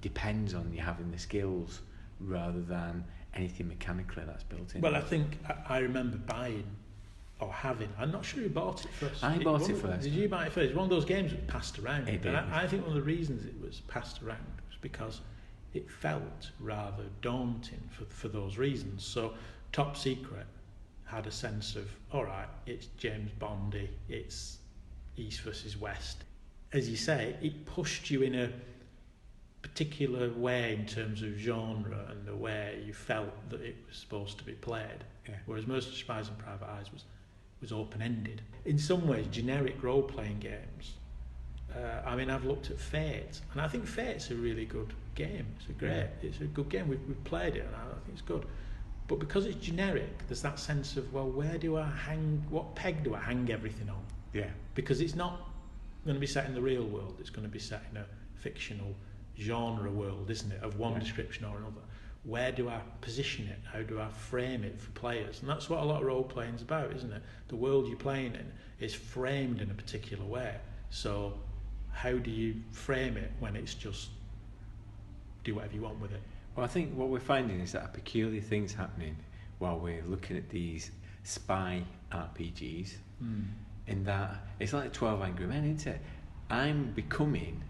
Speaker 2: depends on you having the skills rather than anything mechanically that's built in.
Speaker 4: Well, I think I remember buying or having. I'm not sure who bought it first.
Speaker 2: I bought it first.
Speaker 4: Did you buy it first? It's one of those games that passed around.
Speaker 2: It did.
Speaker 4: And I think one of the reasons it was passed around was because it felt rather daunting for those reasons. So Top Secret had a sense of, all right, it's James Bondy, it's East versus West. As you say, it pushed you in a particular way in terms of genre and the way you felt that it was supposed to be played.
Speaker 2: Yeah.
Speaker 4: Whereas most of Spies and Private Eyes was open-ended. In some ways, generic role-playing games. I mean, I've looked at Fate, and I think Fate's a really good game. It's a good game. We've played it, and I think it's good. But because it's generic, there's that sense of, well, where do I hang? What peg do I hang everything on?
Speaker 2: Yeah.
Speaker 4: Because it's not going to be set in the real world. It's going to be set in a fictional genre world, isn't it? Of one description or another. Where do I position it? How do I frame it for players? And that's what a lot of role playing is about, isn't it? The world you're playing in is framed in a particular way. So how do you frame it when it's just do whatever you want with it?
Speaker 2: Well, I think what we're finding is that a peculiar thing's happening while we're looking at these spy RPGs. In that it's like 12 Angry Men, isn't it? I'm becoming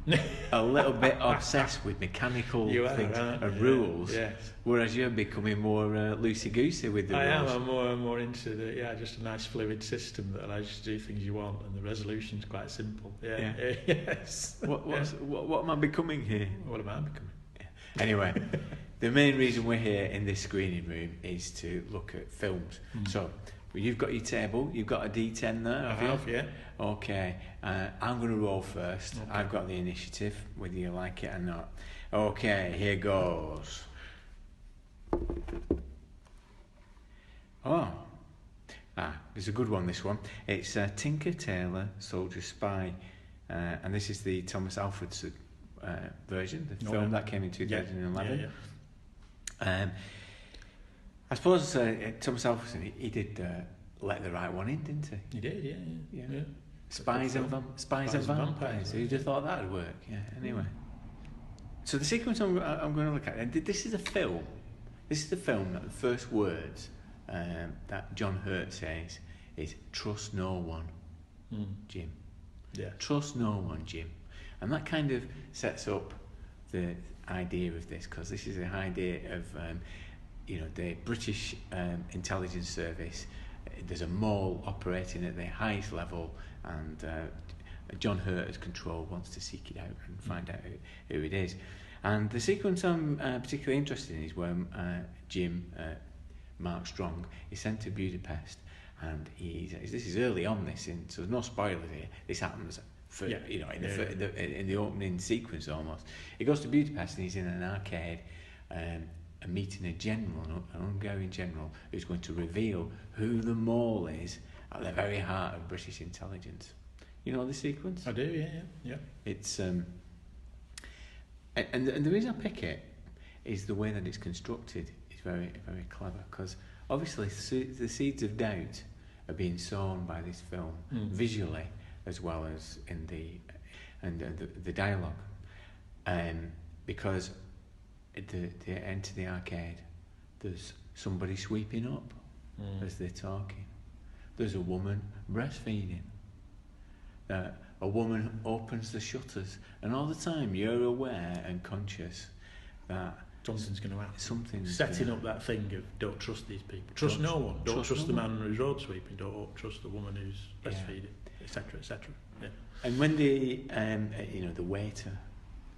Speaker 2: a little bit obsessed with mechanical things and rules, whereas you're becoming more loosey-goosey with the rules.
Speaker 4: I'm more into just a nice fluid system that allows you to do things you want, and the resolution's quite simple. Yes.
Speaker 2: What am I becoming here?
Speaker 4: What am I becoming?
Speaker 2: Anyway, the main reason we're here in this screening room is to look at films. So, you've got your table, you've got a D10 there,
Speaker 4: I have, yeah.
Speaker 2: Okay, I'm going to roll first. Okay. I've got the initiative, whether you like it or not. Okay, here goes. It's a good one, this one. It's Tinker, Tailor, Soldier, Spy. And this is the Thomas Alfredson version, the film that came in 2011. I suppose Thomas Alfredson, he did let the right one in, didn't he?
Speaker 4: He did, yeah.
Speaker 2: Spies and Vampires. Who'd have thought that'd work? Yeah. Anyway, so the sequence I'm going to look at, and this is a film. This is the film that the first words that John Hurt says is "Trust no one, Jim."
Speaker 4: Yeah.
Speaker 2: Trust no one, Jim, and that kind of sets up the idea of this, because this is the idea of the British intelligence service. There's a mole operating at the highest level, and John Hurt as control wants to seek it out and find out who it is. And the sequence I'm particularly interested in is when Jim, Mark Strong, is sent to Budapest, and this is early on so there's no spoilers here. This happens in the opening sequence almost. He goes to Budapest and he's in an arcade. Meeting a general, an Hungarian general, who's going to reveal who the mole is at the very heart of British intelligence. You know the sequence?
Speaker 4: I do, yeah.
Speaker 2: It's and the reason I pick it is the way that it's constructed is very, very clever, because obviously the seeds of doubt are being sown by this film visually as well as in the dialogue, because they enter the arcade, there's somebody sweeping up as they're talking. There's a woman breastfeeding. A woman opens the shutters, and all the time you're aware and conscious that
Speaker 4: something's going to happen.
Speaker 2: Something's
Speaker 4: setting up that thing of don't trust these people. Trust no one. Don't trust the man who's road sweeping. Don't trust the woman who's breastfeeding, etc., etc. Yeah.
Speaker 2: And when the waiter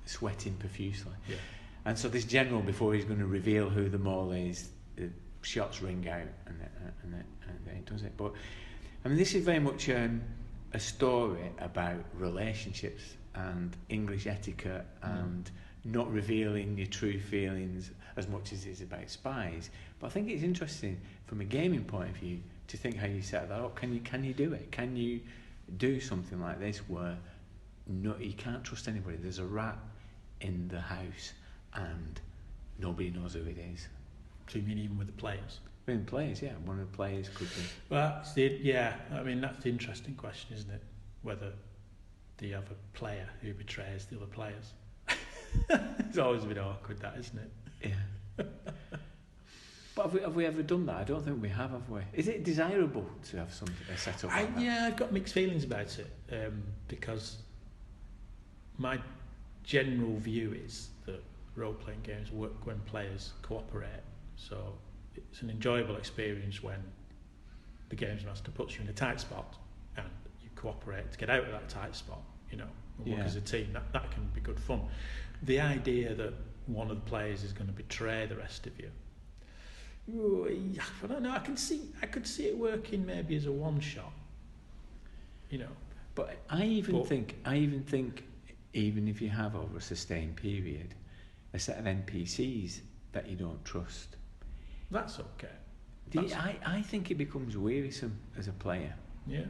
Speaker 2: sweating profusely.
Speaker 4: Yeah.
Speaker 2: And so this general, before he's going to reveal who the mole is, the shots ring out, and it does it. But I mean, this is very much a story about relationships and English etiquette and not revealing your true feelings as much as it is about spies. But I think it's interesting from a gaming point of view to think how you set that up. Can you do it? Can you do something like this where you can't trust anybody? There's a rat in the house, and nobody knows who it is.
Speaker 4: So you mean even with the players?
Speaker 2: With the players, yeah. One of the players could be.
Speaker 4: Well, I mean, that's the interesting question, isn't it? Whether do you have a player who betrays the other players? It's always a bit awkward, that, isn't it?
Speaker 2: Yeah. But have we ever done that? I don't think we have we? Is it desirable to have a setup like that?
Speaker 4: Yeah, I've got mixed feelings about it because my general view is that role-playing games work when players cooperate. So it's an enjoyable experience when the games master puts you in a tight spot and you cooperate to get out of that tight spot, and work as a team. That can be good fun. The idea that one of the players is going to betray the rest of you, I don't know. I could see it working maybe as a one-shot,
Speaker 2: But I even think, even if you have over a sustained period, a set of NPCs that you don't trust,
Speaker 4: that's okay.
Speaker 2: I think it becomes wearisome as a player.
Speaker 4: Yeah.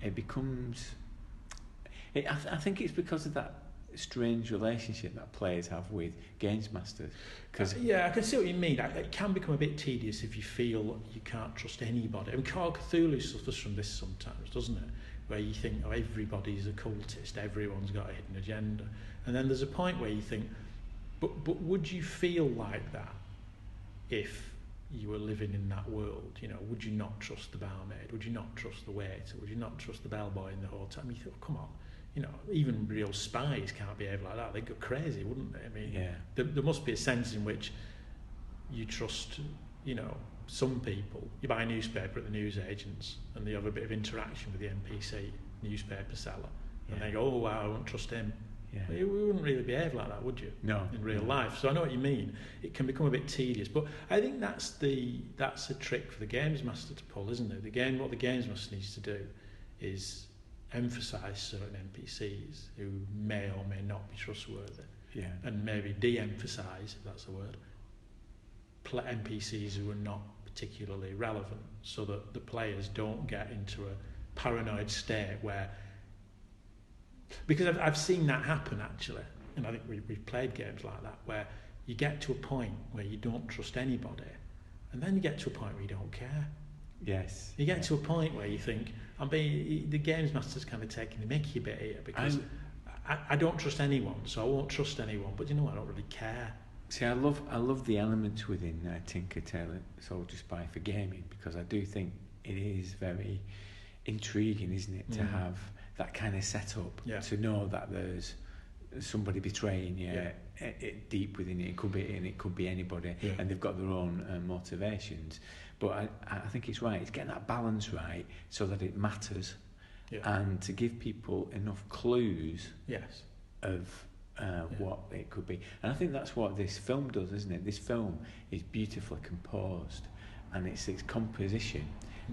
Speaker 2: It becomes. I think it's because of that strange relationship that players have with games masters.
Speaker 4: I can see what you mean. It can become a bit tedious if you feel you can't trust anybody. I mean, Call of Cthulhu suffers from this sometimes, doesn't it? Where you think, everybody's a cultist, everyone's got a hidden agenda, and then there's a point where you think, but would you feel like that if you were living in that world? Would you not trust the barmaid? Would you not trust the waiter? Would you not trust the bellboy in the hotel? I mean, you think, come on. Even real spies can't behave like that. They'd go crazy, wouldn't they? I mean, there must be a sense in which you trust, some people. You buy a newspaper at the newsagents and you have a bit of interaction with the NPC, newspaper seller, and they go, oh, wow, I won't trust him. Yeah. Well, you wouldn't really behave like that, would you?
Speaker 2: No.
Speaker 4: In real life. So I know what you mean. It can become a bit tedious, but I think that's a trick for the games master to pull, isn't it? What the games master needs to do is emphasise certain NPCs who may or may not be trustworthy, and maybe de-emphasise, if that's a word, NPCs who are not particularly relevant, so that the players don't get into a paranoid state where, because I've seen that happen actually, and I think we've played games like that where you get to a point where you don't trust anybody, and then you get to a point where you don't care.
Speaker 2: Yes.
Speaker 4: You get to a point where you think, the games master's kind of taking the mickey a bit here because I don't trust anyone, so I won't trust anyone. But I don't really care.
Speaker 2: See, I love the elements within Tinker Tailor Soldier Spy for gaming, because I do think it is very intriguing, isn't it, to have that kind of setup, to know that there's somebody betraying you it deep within it. It could be anybody, and they've got their own motivations. But I think it's right. It's getting that balance right so that it matters, and to give people enough clues of what it could be. And I think that's what this film does, isn't it? This film is beautifully composed, and it's its composition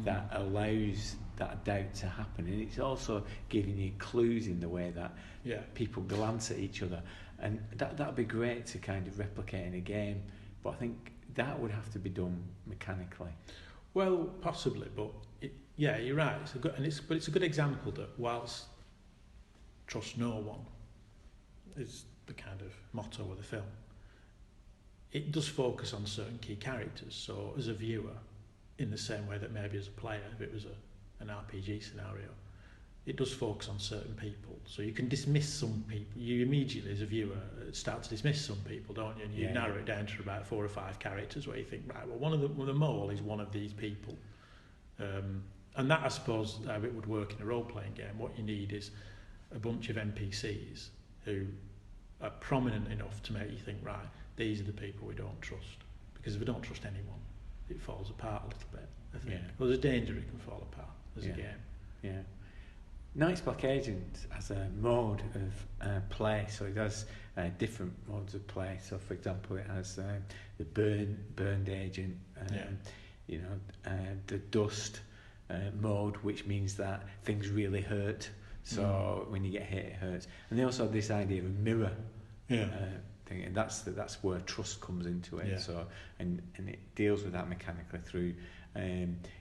Speaker 2: that allows that doubt to happen, and it's also giving you clues in the way that people glance at each other, and that'd be great to kind of replicate in a game. But I think that would have to be done mechanically.
Speaker 4: Well, possibly, but you're right. It's a good example that whilst trust no one is the kind of motto of the film, it does focus on certain key characters. So as a viewer, in the same way that maybe as a player, if it was an RPG scenario, it does focus on certain people. So you can dismiss some people. You immediately, as a viewer, start to dismiss some people, don't you? And you narrow it down to about 4 or 5 characters where you think, right, well, the mole is one of these people. And that, I suppose, how it would work in a role-playing game. What you need is a bunch of NPCs who are prominent enough to make you think, right, these are the people we don't trust. Because if we don't trust anyone, it falls apart a little bit, I think. Well, there's a danger it can fall apart as a game.
Speaker 2: Yeah. Night's Black Agent has a mode of play, so it has different modes of play. So, for example, it has the burned agent, the dust mode, which means that things really hurt. So when you get hit, it hurts. And they also have this idea of a mirror thing, and that's where trust comes into it. So and it deals with that mechanically through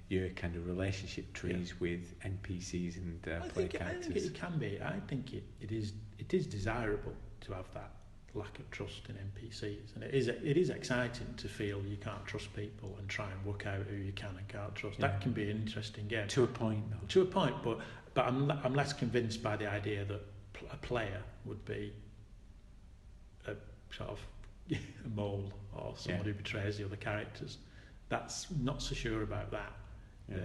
Speaker 2: your kind of relationship trees with NPCs and play characters.
Speaker 4: I think it can be. I think it is desirable to have that lack of trust in NPCs, and it is exciting to feel you can't trust people and try and work out who you can and can't trust. That can be an interesting game
Speaker 2: to a point, though.
Speaker 4: To a point, but I'm less convinced by the idea that a player would be a sort of a mole or someone who betrays the other characters. That's not so sure about that.
Speaker 2: Yeah.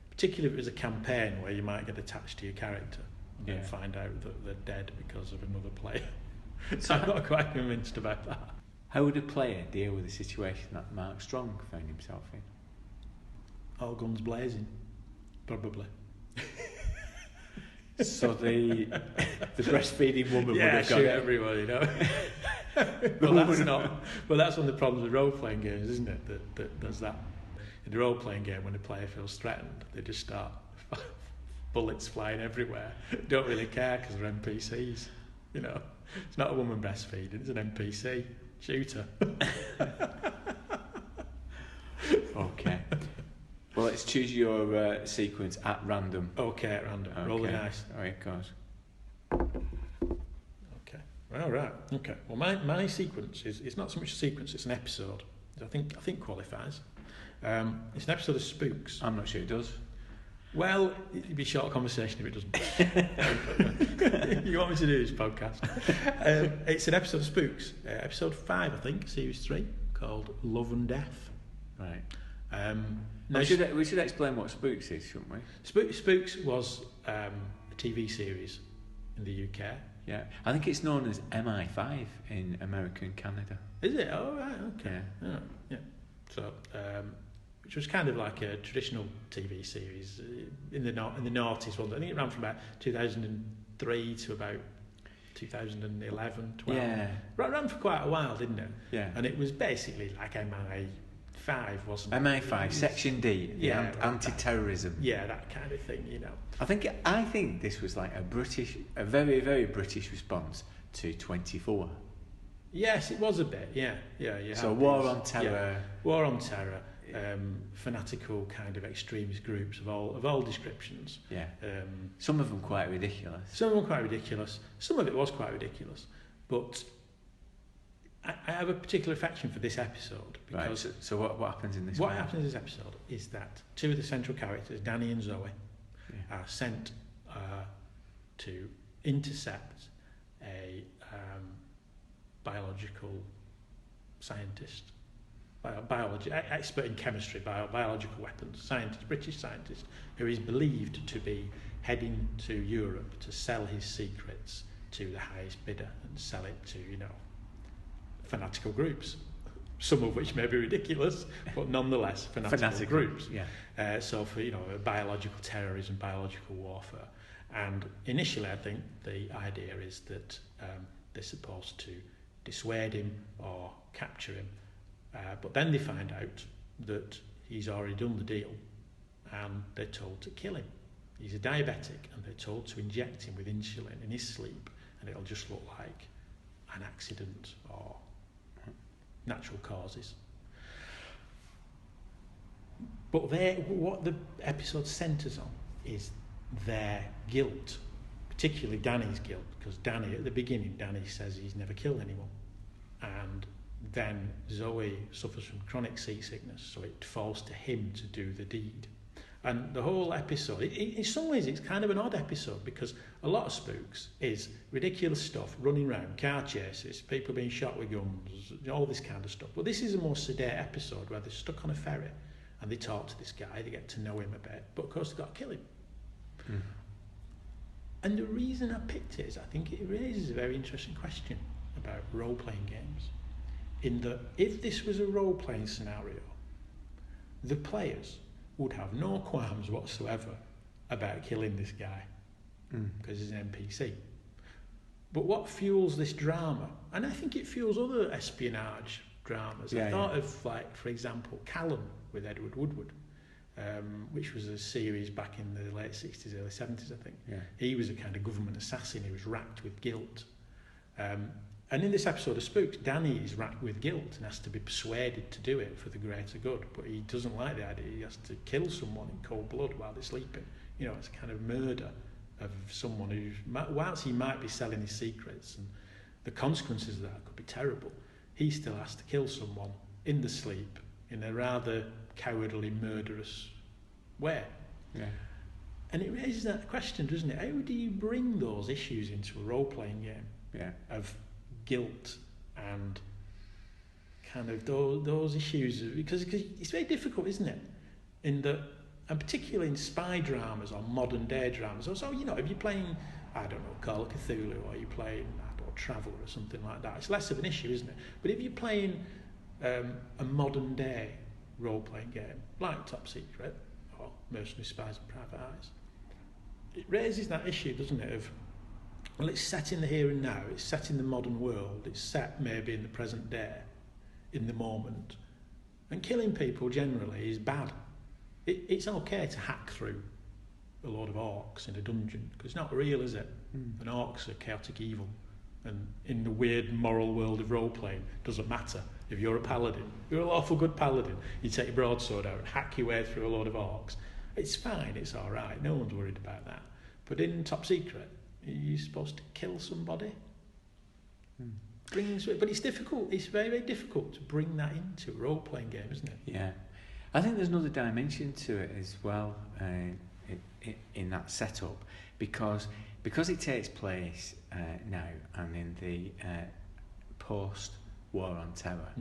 Speaker 4: Particularly if it was a campaign where you might get attached to your character and then find out that they're dead because of another player. So I'm not quite convinced about that.
Speaker 2: How would a player deal with the situation that Mark Strong found himself in?
Speaker 4: All guns blazing, probably.
Speaker 2: So the breastfeeding woman would have got
Speaker 4: shoot
Speaker 2: it.
Speaker 4: everyone, you know. But that's one of the problems with role-playing games, isn't it? That there's that. In the role-playing game, when a player feels threatened, they just start bullets flying everywhere. Don't really care because they're NPCs. You know, it's not a woman breastfeeding; it's an NPC. Shoot her.
Speaker 2: Okay. Well, let's choose your sequence at random.
Speaker 4: Okay, at random. Okay. Roll the dice.
Speaker 2: All right, goes.
Speaker 4: Okay. All right. Okay. Well, my sequence is it's not so much a sequence; it's an episode. I think qualifies. It's an episode of Spooks.
Speaker 2: I'm not sure it does.
Speaker 4: Well, it'd be a short conversation if it doesn't. You want me to do this podcast? It's an episode of Spooks, episode 5, I think, series 3, called Love and Death.
Speaker 2: Right.
Speaker 4: Now,
Speaker 2: we should explain what Spooks is, shouldn't we?
Speaker 4: Spooks was a TV series in the UK.
Speaker 2: Yeah, I think it's known as MI5 in America and Canada.
Speaker 4: Is it? Oh, right, okay.
Speaker 2: Yeah.
Speaker 4: Yeah. So, which was kind of like a traditional TV series in the noughties one. I think it ran from about 2003 to about 2011, 12.
Speaker 2: Yeah.
Speaker 4: It ran for quite a while, didn't it?
Speaker 2: Yeah.
Speaker 4: And it was basically like MI5, wasn't it?
Speaker 2: MI5, Section D, anti-terrorism.
Speaker 4: Yeah, that kind of thing, you know.
Speaker 2: I think this was like a very, very British response to 24.
Speaker 4: Yes, it was a bit, yeah.
Speaker 2: So War on Terror.
Speaker 4: Yeah. War on Terror, fanatical kind of extremist groups of all descriptions.
Speaker 2: Yeah. Some of them quite ridiculous.
Speaker 4: Some of it was quite ridiculous. But I have a particular affection for this episode. Because
Speaker 2: right, so what happens in this
Speaker 4: What happens in this episode is that two of the central characters, Danny and Zoe, are sent to intercept a biological scientist, expert in chemistry, biological weapons, British scientist, who is believed to be heading to Europe to sell his secrets to the highest bidder and sell it to, fanatical groups, some of which may be ridiculous, but nonetheless fanatical groups.
Speaker 2: Yeah.
Speaker 4: So for biological terrorism, biological warfare, and initially I think the idea is that they're supposed to dissuade him or capture him, but then they find out that he's already done the deal and they're told to kill him. He's a diabetic and they're told to inject him with insulin in his sleep and it'll just look like an accident or natural causes. But what the episode centres on is their guilt, particularly Danny's guilt, because Danny, at the beginning, Danny says he's never killed anyone. And then Zoe suffers from chronic seasickness, so it falls to him to do the deed. And the whole episode, in some ways it's kind of an odd episode, because a lot of Spooks is ridiculous stuff, running around, car chases, people being shot with guns, all this kind of stuff. But this is a more sedate episode where they're stuck on a ferry and they talk to this guy, they get to know him a bit, but of course they've got to kill him. Mm. And the reason I picked it is I think it raises a very interesting question about role-playing games, in that if this was a role-playing scenario, the players would have no qualms whatsoever about killing this guy because he's an NPC. But what fuels this drama, and I think it fuels other espionage dramas. I thought of, like, for example, Callum with Edward Woodward, which was a series back in the late 60s, early 70s, I think. Yeah. He was a kind of government assassin. He was racked with guilt. And in this episode of Spooks, Danny is racked with guilt and has to be persuaded to do it for the greater good, but he doesn't like the idea. He has to kill someone in cold blood while they're sleeping. It's a kind of murder of someone who, whilst he might be selling his secrets and the consequences of that could be terrible, he still has to kill someone in the sleep in a rather cowardly, murderous way. Yeah. And it raises that question, doesn't it? How do you bring those issues into a role-playing game of guilt and kind of those issues, because it's very difficult, isn't it? In that, and particularly in spy dramas or modern day dramas. Also, you know, if you're playing, I don't know, Call of Cthulhu, or you're playing, I don't know, Traveller or something like that, it's less of an issue, isn't it? But if you're playing a modern day role-playing game like Top Secret or Mercenaries, Spies and Private Eyes, it raises that issue, doesn't it, of, well, it's set in the here and now, it's set in the modern world, it's set maybe in the present day, in the moment, and killing people generally is bad. It's okay to hack through a load of orcs in a dungeon, because it's not real, is it? And orcs are chaotic evil, and in the weird moral world of role-playing, it doesn't matter. If you're a paladin, you're a lawful good paladin, you take your broadsword out and hack your way through a load of orcs, it's fine, it's alright, no one's worried about that. But in Top Secret, you're supposed to kill somebody. But it's difficult, it's very, very difficult to bring that into a role-playing game, isn't it?
Speaker 2: Yeah. I think there's another dimension to it as well, in that setup, because it takes place now and in the post-war on terror.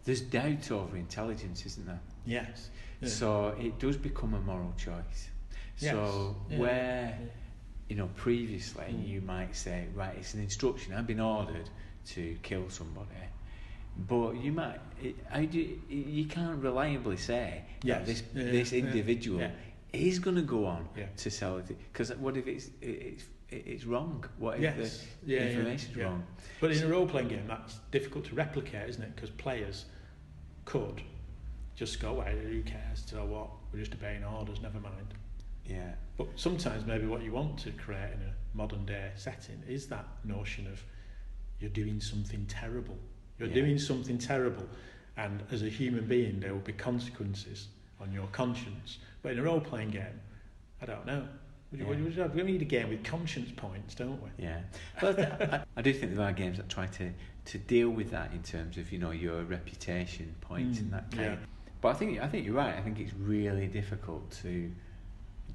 Speaker 2: There's doubt over intelligence, isn't there?
Speaker 4: Yes. Yeah.
Speaker 2: So it does become a moral choice.
Speaker 4: Yes.
Speaker 2: So where, you know, previously you might say, right, it's an instruction, I've been ordered to kill somebody, but you might, you can't reliably say that this individual is going to go on to sell it, because what if it's wrong? What if the information's wrong?
Speaker 4: But in a role-playing game, that's difficult to replicate, isn't it? Because players could just go, well, who cares? So what? We're just obeying orders, never mind.
Speaker 2: Yeah.
Speaker 4: But sometimes maybe what you want to create in a modern day setting is that notion of you're doing something terrible. You're doing something terrible, and as a human being there will be consequences on your conscience. But in a role-playing game, I don't know. We need a game with conscience points, don't we?
Speaker 2: Yeah. But I do think there are games that try to deal with that in terms of, you know, your reputation points in that game. But I think you're right. I think it's really difficult to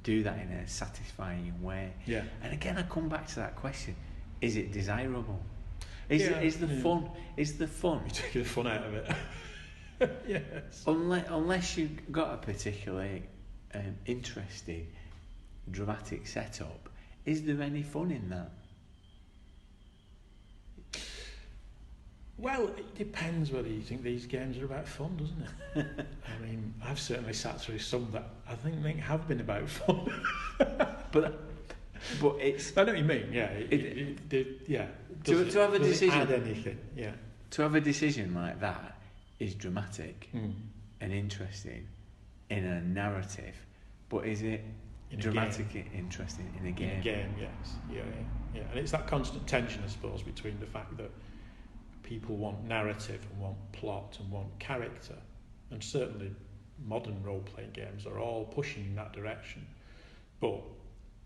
Speaker 2: do that in a satisfying way. Yeah. And again, I come back to that question: is it desirable? Is the fun? Is the fun?
Speaker 4: You take the fun out of it. Yes.
Speaker 2: Unless you've got a particularly interesting, dramatic setup, is there any fun in that?
Speaker 4: Well, it depends whether you think these games are about fun, doesn't it? I mean, I've certainly sat through some that I think have been about fun.
Speaker 2: but it's...
Speaker 4: I know what you mean, yeah.
Speaker 2: To have a decision...
Speaker 4: add anything, yeah.
Speaker 2: To have a decision like that is dramatic and interesting in a narrative, but is it dramatic and interesting in a game?
Speaker 4: In a game, yes. Yeah. And it's that constant tension, I suppose, between the fact that people want narrative and want plot and want character, and certainly modern role-playing games are all pushing in that direction, but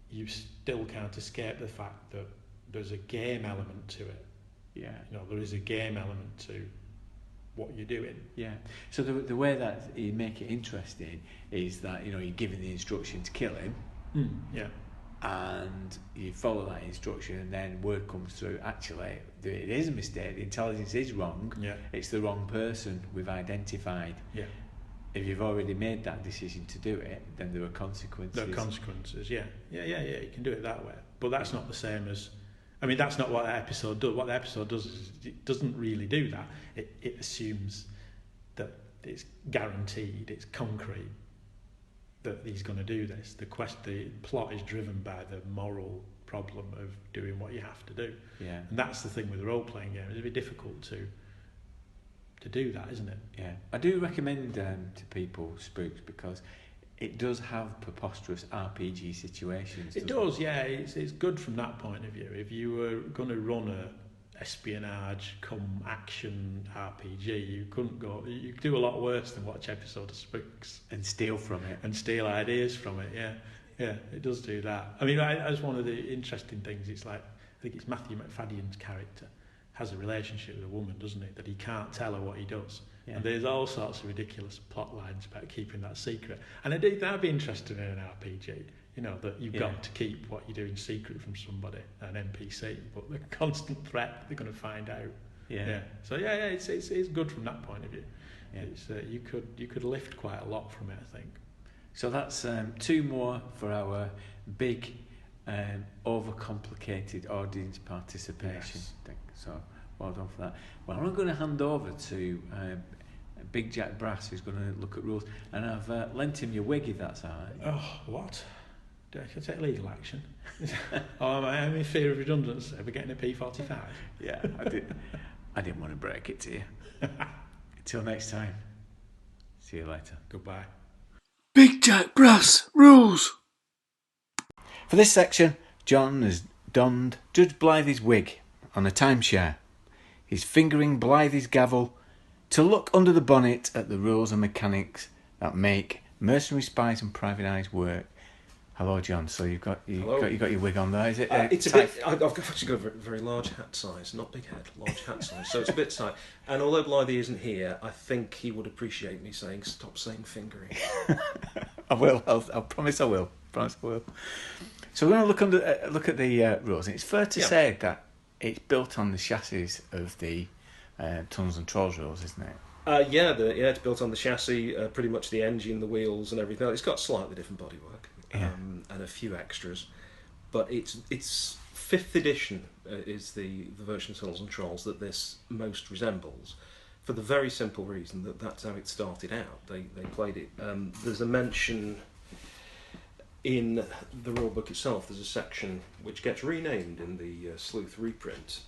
Speaker 4: you still can't escape the fact that there's a game element to it. Yeah, you know, there is a game element to what you're doing.
Speaker 2: Yeah. So the way that you make it interesting is that, you know, you're given the instruction to kill him.
Speaker 4: Yeah.
Speaker 2: And you follow that instruction, and then word comes through, actually it is a mistake, the intelligence is wrong, it's the wrong person we've identified. Yeah. If you've already made that decision to do it, then there are consequences.
Speaker 4: There are consequences, you can do it that way, but that's not the same as, I mean, that's not what that episode does. What the episode does is it doesn't really do that. It assumes that it's guaranteed, it's concrete, that he's going to do this. The plot is driven by the moral problem of doing what you have to do. Yeah. And that's the thing with the role-playing game. It's a bit difficult to do that, isn't it?
Speaker 2: Yeah. I do recommend to people Spooks, because it does have preposterous RPG situations.
Speaker 4: It does, yeah. It's good from that point of view. If you were going to run a espionage come action RPG, you could do a lot worse than watch episode of Spooks
Speaker 2: and steal from it
Speaker 4: and steal ideas from it. Yeah, it does do that. I mean, as one of the interesting things, it's like, I think it's Matthew McFadden's character has a relationship with a woman, doesn't it, that he can't tell her what he does. Yeah. And there's all sorts of ridiculous plot lines about keeping that secret. And I think that'd be interesting in an RPG, you know, that you've got to keep what you're doing secret from somebody, an NPC, but the constant threat they're going to find out. Yeah. So it's good from that point of view.
Speaker 2: Yeah.
Speaker 4: It's you could lift quite a lot from it, I think.
Speaker 2: So that's 2 more for our big, overcomplicated audience participation.
Speaker 4: Yes.
Speaker 2: So well done for that. Well, I'm going to hand over to Big Jack Brass, who's going to look at rules, and I've lent him your wig, if that's all right.
Speaker 4: Oh, what? Do I take legal action? Am I in fear of redundancy? Are we getting a P45?
Speaker 2: Yeah, I didn't want to break it to you. Until next time. See you later.
Speaker 4: Goodbye.
Speaker 1: Big Jack Brass rules.
Speaker 2: For this section, John has donned Judge Blythy's wig on a timeshare. He's fingering Blythy's gavel to look under the bonnet at the rules and mechanics that make Mercenary Spies and Private Eyes work. Hello, John. So you've got your wig on there. Is it?
Speaker 3: It's a bit. I've actually got a very large hat size, not big head, large hat size. So it's a bit tight. And although Blythy isn't here, I think he would appreciate me saying, "Stop saying fingering."
Speaker 2: I will. I'll promise I will. Promise I will. So we're going to look at the rules. And it's fair to say that it's built on the chassis of the Tunnels and Trolls rules, isn't it?
Speaker 3: It's built on the chassis, pretty much the engine, the wheels, and everything. It's got slightly different bodywork. And a few extras, but it's 5th edition is the version of Tunnels and Trolls that this most resembles, for the very simple reason that that's how it started out. They played it. There's a mention in the rulebook itself. There's a section which gets renamed in the Sleuth reprint,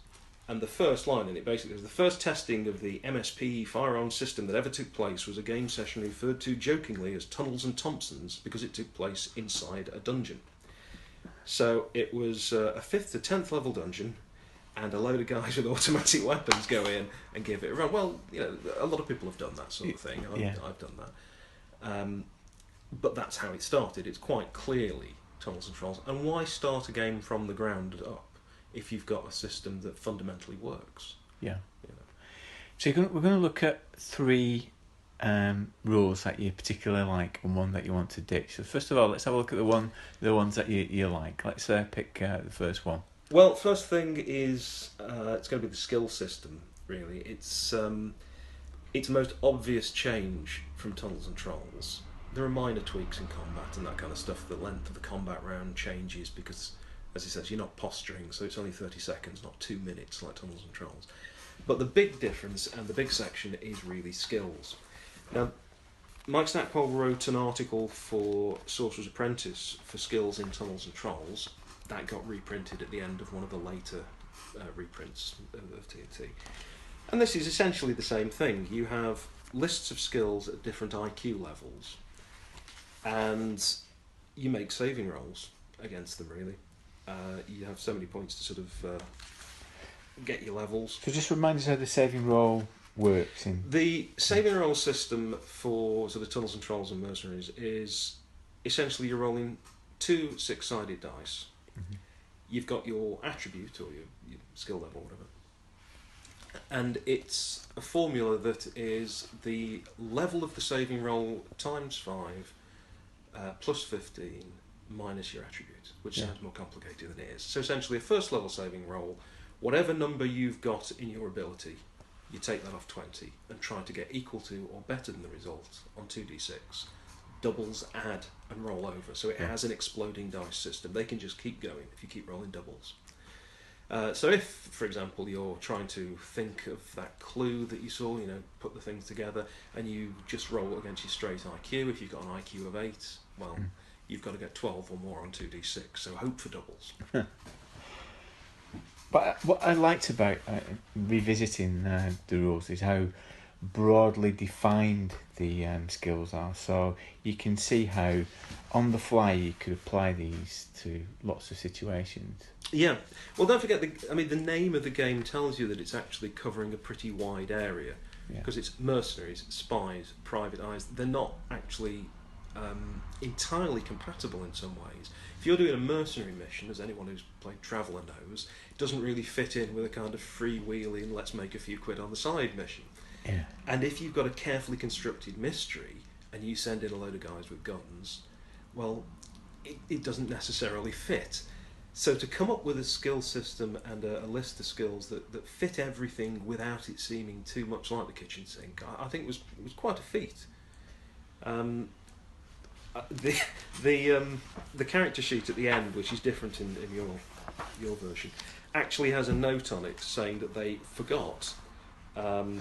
Speaker 3: and the first line in it basically is: the first testing of the MSPE firearms system that ever took place was a game session referred to jokingly as Tunnels and Thompsons because it took place inside a dungeon. So it was a 5th to 10th level dungeon, and a load of guys with automatic weapons go in and give it a run. Well, a lot of people have done that sort of thing. I've done that. But that's how it started. It's quite clearly Tunnels and Trolls. And why start a game from the ground up if you've got a system that fundamentally works?
Speaker 2: Yeah. So we're going to look at 3 rules that you particularly like and one that you want to ditch. So first of all, let's have a look at the ones that you like. Let's pick the first one.
Speaker 3: Well, first thing is it's going to be the skill system. Really, it's most obvious change from Tunnels and Trolls. There are minor tweaks in combat and that kind of stuff. The length of the combat round changes because, as he says, you're not posturing, so it's only 30 seconds, not 2 minutes like Tunnels and Trolls. But the big difference and the big section is really skills. Now, Mike Stackwell wrote an article for Sorcerer's Apprentice for skills in Tunnels and Trolls. That got reprinted at the end of one of the later reprints of TNT. And this is essentially the same thing. You have lists of skills at different IQ levels, and you make saving rolls against them, really. You have so many points to sort of get your levels.
Speaker 2: So just remind us how the saving roll works.
Speaker 3: The saving roll system for sort of Tunnels and Trolls and Mercenaries is essentially you're rolling 2 6-sided dice. Mm-hmm. You've got your attribute or your skill level or whatever, and it's a formula that is the level of the saving roll times 5 plus 15 minus your attribute, which sounds more complicated than it is. So essentially a first level saving roll, whatever number you've got in your ability, you take that off 20 and try to get equal to or better than the result on 2d6. Doubles, add and roll over. So it has an exploding dice system. They can just keep going if you keep rolling doubles. So if, for example, you're trying to think of that clue that you saw, put the things together, and you just roll against your straight IQ, if you've got an IQ of 8, well, you've got to get 12 or more on 2d6, so hope for doubles.
Speaker 2: But what I liked about revisiting the rules is how broadly defined the skills are. So you can see how on the fly you could apply these to lots of situations. Yeah.
Speaker 3: Well, don't forget, the name of the game tells you that it's actually covering a pretty wide area. Because it's Mercenaries, Spies, Private Eyes. They're not actually entirely compatible in some ways. If you're doing a mercenary mission, as anyone who's played Traveller knows, it doesn't really fit in with a kind of freewheeling, let's make a few quid on the side mission.
Speaker 2: Yeah.
Speaker 3: And if you've got a carefully constructed mystery and you send in a load of guys with guns, well, it doesn't necessarily fit. So to come up with a skill system and a list of skills that fit everything without it seeming too much like the kitchen sink, I think was quite a feat. The character sheet at the end, which is different in your version, actually has a note on it saying that they forgot. Oh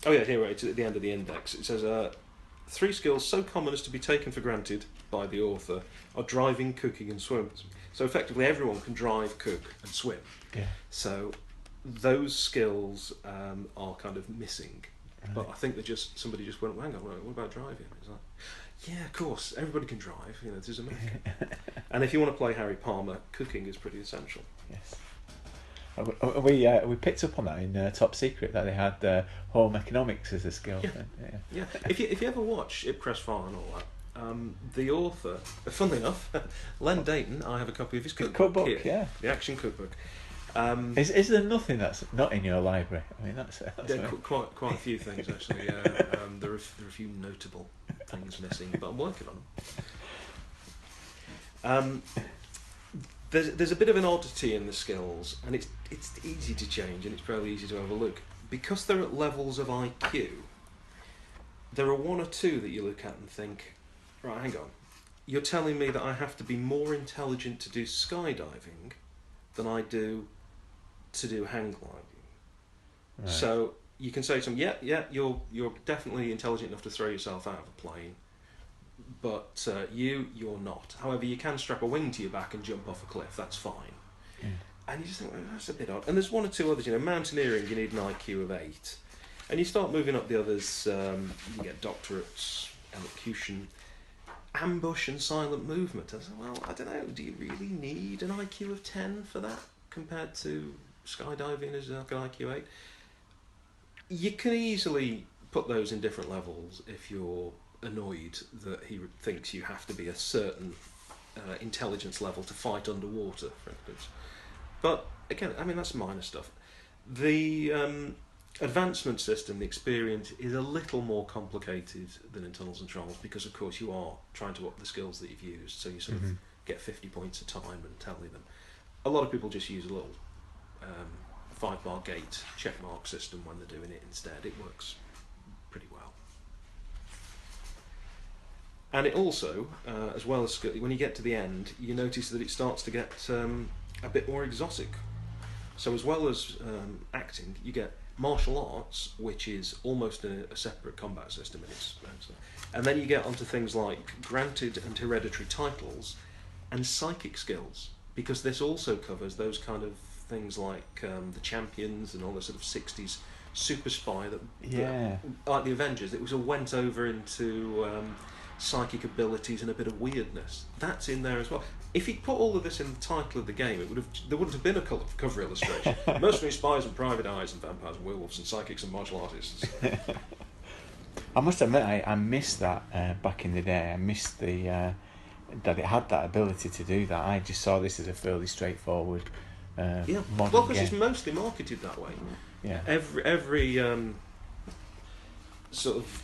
Speaker 3: yeah, here it's at the end of the index. It says 3 skills so common as to be taken for granted by the author are driving, cooking, and swim. So effectively, everyone can drive, cook, and swim.
Speaker 2: Yeah.
Speaker 3: So those skills are kind of missing.
Speaker 2: Right.
Speaker 3: But I think somebody just went, hang on, what about driving? It's like, yeah, of course, everybody can drive. You know, there's a America. And if you want to play Harry Palmer, cooking is pretty essential.
Speaker 2: Yes. We picked up on that in Top Secret, that they had home economics as a skill.
Speaker 3: Yeah. Yeah. If you ever watch Ip Crest File and all that, the author, funnily enough, Len Dayton, I have a copy of his cookbook here,
Speaker 2: yeah,
Speaker 3: the action cookbook.
Speaker 2: Is there nothing that's not in your library? I mean, that's
Speaker 3: quite a few things actually. There are a few notable things missing, but I'm working on them. There's a bit of an oddity in the skills, and it's easy to change, and it's probably easy to overlook because they're at levels of IQ. There are 1 or 2 that you look at and think, right, hang on, you're telling me that I have to be more intelligent to do skydiving than I do to do hang gliding. Right. So you can say to them, yeah, you're definitely intelligent enough to throw yourself out of a plane, but you're not. However, you can strap a wing to your back and jump off a cliff. That's fine. Yeah. And you just think, well, that's a bit odd. And there's 1 or 2 others. Mountaineering, you need an IQ of 8, and you start moving up the others. You get doctorates, elocution, ambush, and silent movement. I said, well, I don't know. Do you really need an IQ of 10 for that compared to skydiving as like an IQ 8? You can easily put those in different levels if you're annoyed that he thinks you have to be a certain intelligence level to fight underwater, for instance. But again, I mean, that's minor stuff. The advancement system, the experience, is a little more complicated than in Tunnels and Trolls because, of course, you are trying to up the skills that you've used, so you sort of get 50 points a time and tally them. A lot of people just use a little 5-bar gate checkmark system when they're doing it instead. It works pretty well. And it also, as well as when you get to the end, you notice that it starts to get a bit more exotic. So as well as acting, you get martial arts, which is almost a separate combat system in its own. And then you get onto things like granted and hereditary titles and psychic skills, because this also covers those kind of things like the Champions and all the sort of 60s super spy that like the Avengers. It was all went over into psychic abilities and a bit of weirdness. That's in there as well. If he'd put all of this in the title of the game, there wouldn't have been a cover illustration. Mercenaries, Spies and Private Eyes and Vampires and Werewolves and Psychics and Martial Artists.
Speaker 2: I must admit, I missed that back in the day. I missed the that it had that ability to do that. I just saw this as a fairly straightforward modern
Speaker 3: well, because it's mostly marketed that way.
Speaker 2: Yeah.
Speaker 3: Every sort of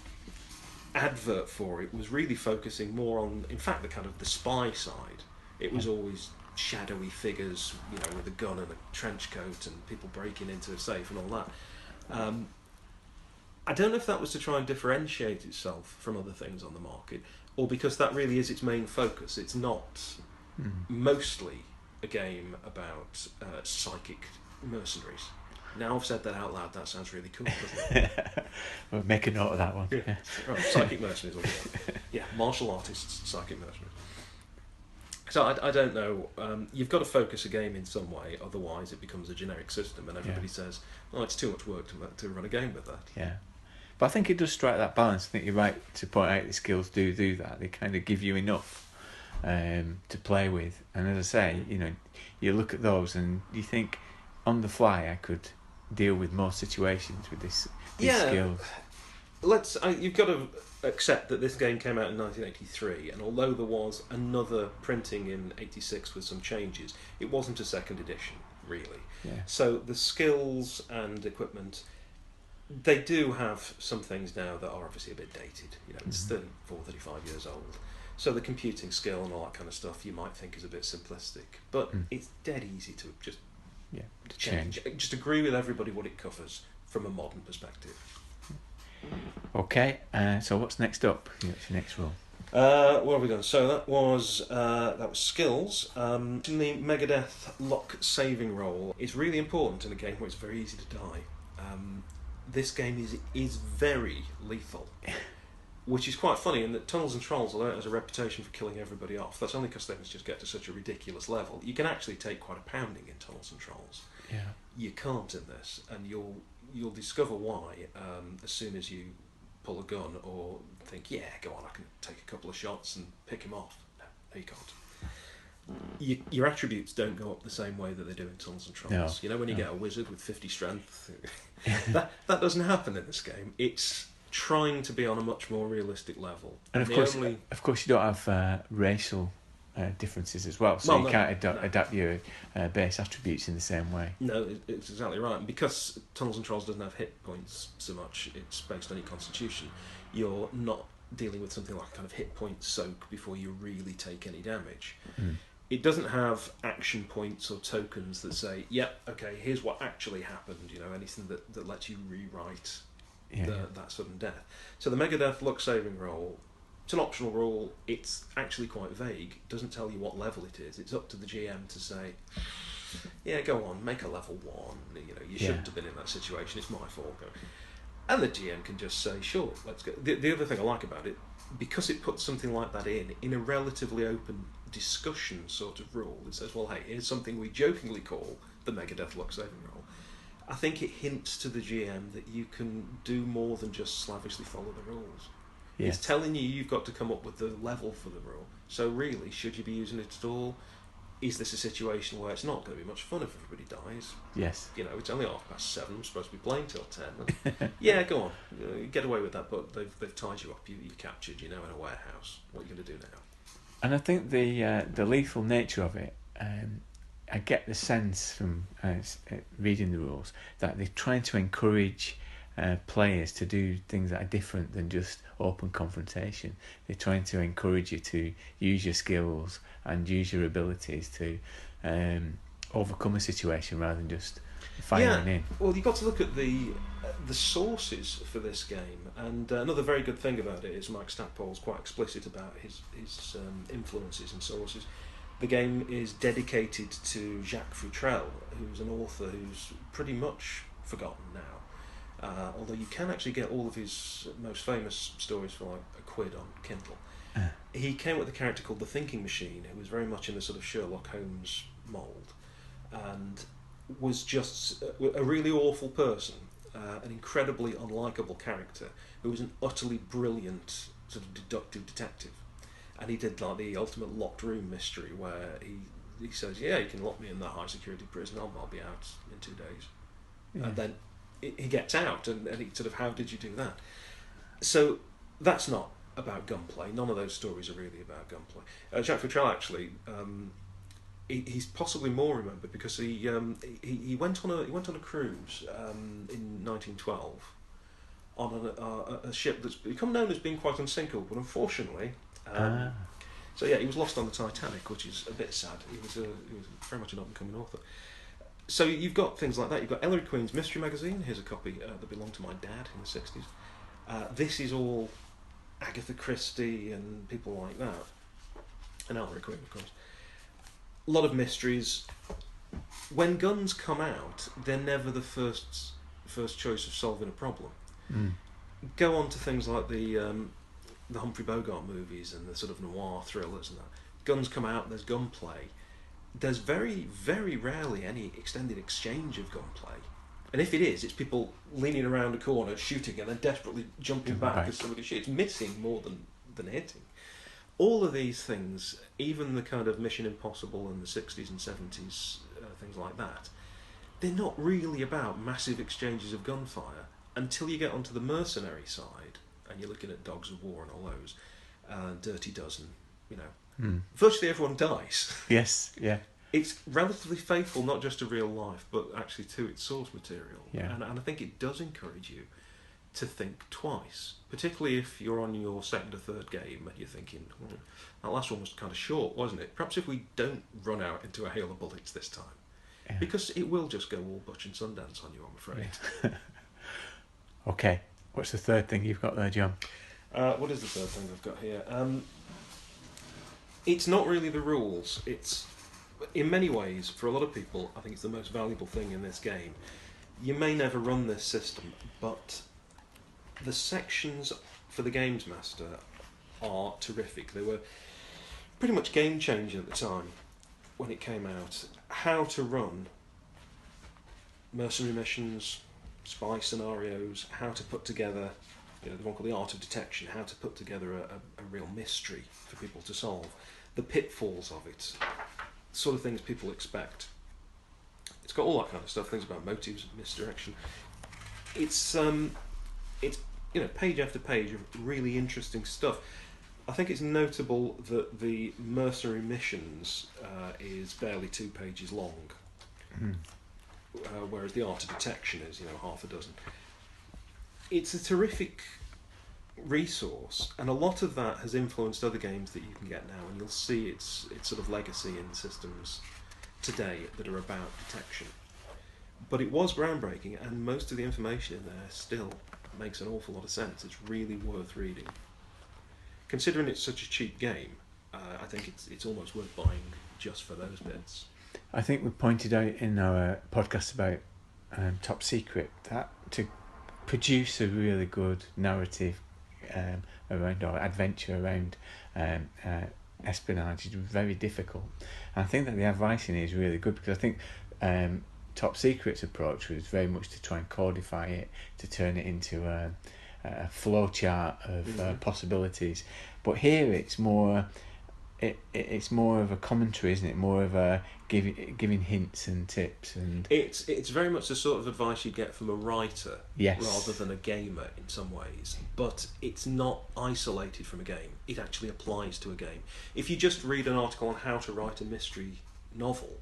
Speaker 3: advert for it was really focusing more on, in fact, the kind of the spy side. It was always shadowy figures, with a gun and a trench coat and people breaking into a safe and all that. I don't know if that was to try and differentiate itself from other things on the market, or because that really is its main focus. It's not mostly a game about psychic mercenaries. Now I've said that out loud, that sounds really cool, doesn't it?
Speaker 2: We'll make a note of that one.
Speaker 3: Yeah. Right, psychic mercenaries. Yeah, martial artists, psychic mercenaries. So I don't know. You've got to focus a game in some way, otherwise it becomes a generic system, and everybody says, "Oh, it's too much work to run a game with that."
Speaker 2: Yeah, but I think it does strike that balance. I think you're right to point out the skills do that. They kind of give you enough to play with, and as I say, you look at those and you think, on the fly, I could deal with more situations with these skills.
Speaker 3: You've got to accept that this game came out in 1983, and although there was another printing in 86 with some changes, it wasn't a second edition, really.
Speaker 2: Yeah.
Speaker 3: So the skills and equipment, they do have some things now that are obviously a bit dated. It's 34, 35 years old. So the computing skill and all that kind of stuff you might think is a bit simplistic, but it's dead easy to just change. Just agree with everybody what it covers from a modern perspective.
Speaker 2: Okay, so what's next up? What's your next rule?
Speaker 3: What have we done? So that was skills. In the Megadeth lock saving roll, it's really important in a game where it's very easy to die. This game is very lethal, which is quite funny. In that Tunnels and Trolls, although it has a reputation for killing everybody off, that's only because things just get to such a ridiculous level. You can actually take quite a pounding in Tunnels and Trolls.
Speaker 2: Yeah.
Speaker 3: You can't in this, and you'll discover why as soon as you pull a gun or think, yeah, go on, I can take a couple of shots and pick him off. No, you can't. Your attributes don't go up the same way that they do in Tunnels and Trolls.
Speaker 2: No,
Speaker 3: you know, when you get a wizard with 50 strength, that doesn't happen in this game. It's trying to be on a much more realistic level.
Speaker 2: And of course, you don't have racial differences as well, so you can't adapt your base attributes in the same way.
Speaker 3: No, it's exactly right. And because Tunnels and Trolls doesn't have hit points so much, it's based on your constitution, you're not dealing with something like a kind of hit point soak before you really take any damage. It doesn't have action points or tokens that say, yep, okay, here's what actually happened, anything that lets you rewrite that sudden death. So the Megadeth luck saving roll, it's an optional rule. It's actually quite vague. It doesn't tell you what level it is. It's up to the GM to say, yeah, go on, make a level 1. You shouldn't have been in that situation. It's my fault. And the GM can just say, sure, let's go. The other thing I like about it, because it puts something like that in a relatively open discussion sort of rule, it says, well, hey, here's something we jokingly call the Megadeth luck saving roll. I think it hints to the GM that you can do more than just slavishly follow the rules. Yes. It's telling you've got to come up with the level for the rule. So really, should you be using it at all? Is this a situation where it's not going to be much fun if everybody dies?
Speaker 2: Yes.
Speaker 3: It's only 7:30. I'm supposed to be playing till 10. Yeah, go on. Get away with that, but they've tied you up. You're captured, in a warehouse. What are you going to do now?
Speaker 2: And I think the lethal nature of it, I get the sense from reading the rules that they're trying to encourage players to do things that are different than just open confrontation. They're trying to encourage you to use your skills and use your abilities to overcome a situation rather than just firing in.
Speaker 3: Well, you've got to look at the sources for this game, and another very good thing about it is Mike Stackpole's quite explicit about his influences and sources. The game is dedicated to Jacques Futrelle, who's an author who's pretty much forgotten now. Although you can actually get all of his most famous stories for like £1 on Kindle. He came up with a character called the Thinking Machine, who was very much in the sort of Sherlock Holmes mould, and was just a really awful person, an incredibly unlikable character, who was an utterly brilliant sort of deductive detective. And he did like the ultimate locked room mystery, where he says, yeah, you can lock me in that high security prison, I'll be out in 2 days. Yeah. And then he gets out, and he sort of, how did you do that? So that's not about gunplay. None of those stories are really about gunplay. Jacques Futrelle actually, he's possibly more remembered because he went on a cruise in 1912 on a ship that's become known as being quite unsinkable, but unfortunately. So yeah, he was lost on the Titanic, which is a bit sad. He was very much an up-and-coming author. So you've got things like that. You've got Ellery Queen's Mystery Magazine. Here's a copy that belonged to my dad in the 60s. This is all Agatha Christie and people like that. And Ellery Queen, of course. A lot of mysteries. When guns come out, they're never the first choice of solving a problem. Go on to things like the Humphrey Bogart movies and the sort of noir thrillers and that. Guns come out, there's gunplay. There's very, very rarely any extended exchange of gunplay. And if it is, it's people leaning around a corner, shooting, and then desperately jumping back as somebody shoots, missing more than hitting. All of these things, even the kind of Mission Impossible in the 60s and 70s, things like that, they're not really about massive exchanges of gunfire until you get onto the mercenary side, and you're looking at Dogs of War and all those, Dirty Dozen, virtually everyone dies.
Speaker 2: Yes, yeah.
Speaker 3: It's relatively faithful not just to real life, but actually to its source material.
Speaker 2: Yeah.
Speaker 3: And I think it does encourage you to think twice, particularly if you're on your second or third game and you're thinking, that last one was kind of short, wasn't it? Perhaps if we don't run out into a hail of bullets this time.
Speaker 2: Yeah.
Speaker 3: Because it will just go all Butch and Sundance on you, I'm afraid.
Speaker 2: Yeah. Okay, what's the third thing you've got there, John?
Speaker 3: What is the third thing I've got here? It's not really the rules. It's, in many ways, for a lot of people, I think it's the most valuable thing in this game. You may never run this system, but the sections for the Games Master are terrific. They were pretty much game changing at the time when it came out. How to run mercenary missions, spy scenarios, how to put together, the one called the art of detection, how to put together a real mystery for people to solve, the pitfalls of it, sort of things people expect. It's got all that kind of stuff, things about motives, misdirection. It's page after page of really interesting stuff. I think it's notable that the mercenary missions is barely 2 pages long, whereas the art of detection is, half a dozen. It's a terrific resource, and a lot of that has influenced other games that you can get now, and you'll see its sort of legacy in systems today that are about detection. But it was groundbreaking, and most of the information in there still makes an awful lot of sense. It's really worth reading. Considering it's such a cheap game, I think it's almost worth buying just for those bits.
Speaker 2: I think we pointed out in our podcast about Top Secret that to produce a really good narrative around, or adventure around espionage is very difficult. And I think that the advice in it is really good, because I think Top Secret's approach was very much to try and codify it, to turn it into a flow chart of possibilities. But here it's more of a commentary, isn't it? More of a giving hints and tips, and
Speaker 3: it's very much the sort of advice you'd get from a writer,
Speaker 2: yes,
Speaker 3: rather than a gamer in some ways. But it's not isolated from a game. It actually applies to a game. If you just read an article on how to write a mystery novel,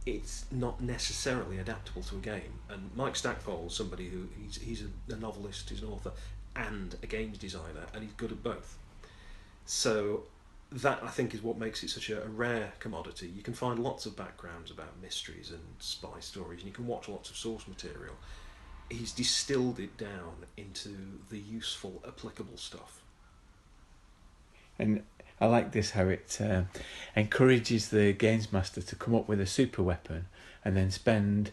Speaker 3: it's not necessarily adaptable to a game. And Mike Stackpole's somebody who he's a novelist, he's an author, and a games designer, and he's good at both. So that, I think, is what makes it such a rare commodity. You can find lots of backgrounds about mysteries and spy stories, and you can watch lots of source material. He's distilled it down into the useful, applicable stuff.
Speaker 2: And I like this, how it encourages the games master to come up with a super weapon and then spend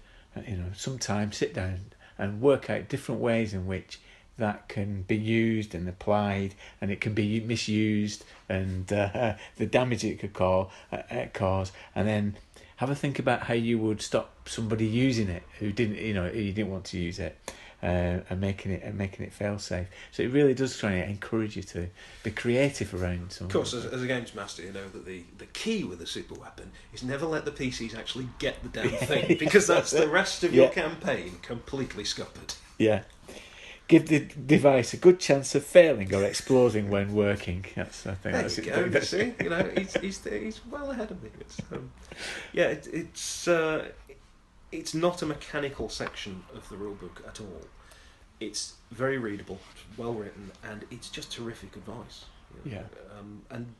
Speaker 2: some time, sit down and work out different ways in which that can be used and applied, and it can be misused, and the damage it could cause, and then have a think about how you would stop somebody using it who didn't want to use it, and making it fail safe. So it really does try and encourage you to be creative around something.
Speaker 3: Of course, as a games master, you know that the key with a super weapon is never let the PCs actually get the damn thing, because that's the rest of your campaign completely scuppered.
Speaker 2: Yeah. Give the device a good chance of failing or exploding when working. I think that's
Speaker 3: it. You see, he's well ahead of me. It's not a mechanical section of the rulebook at all. It's very readable, well written, and it's just terrific advice.
Speaker 2: Yeah.
Speaker 3: And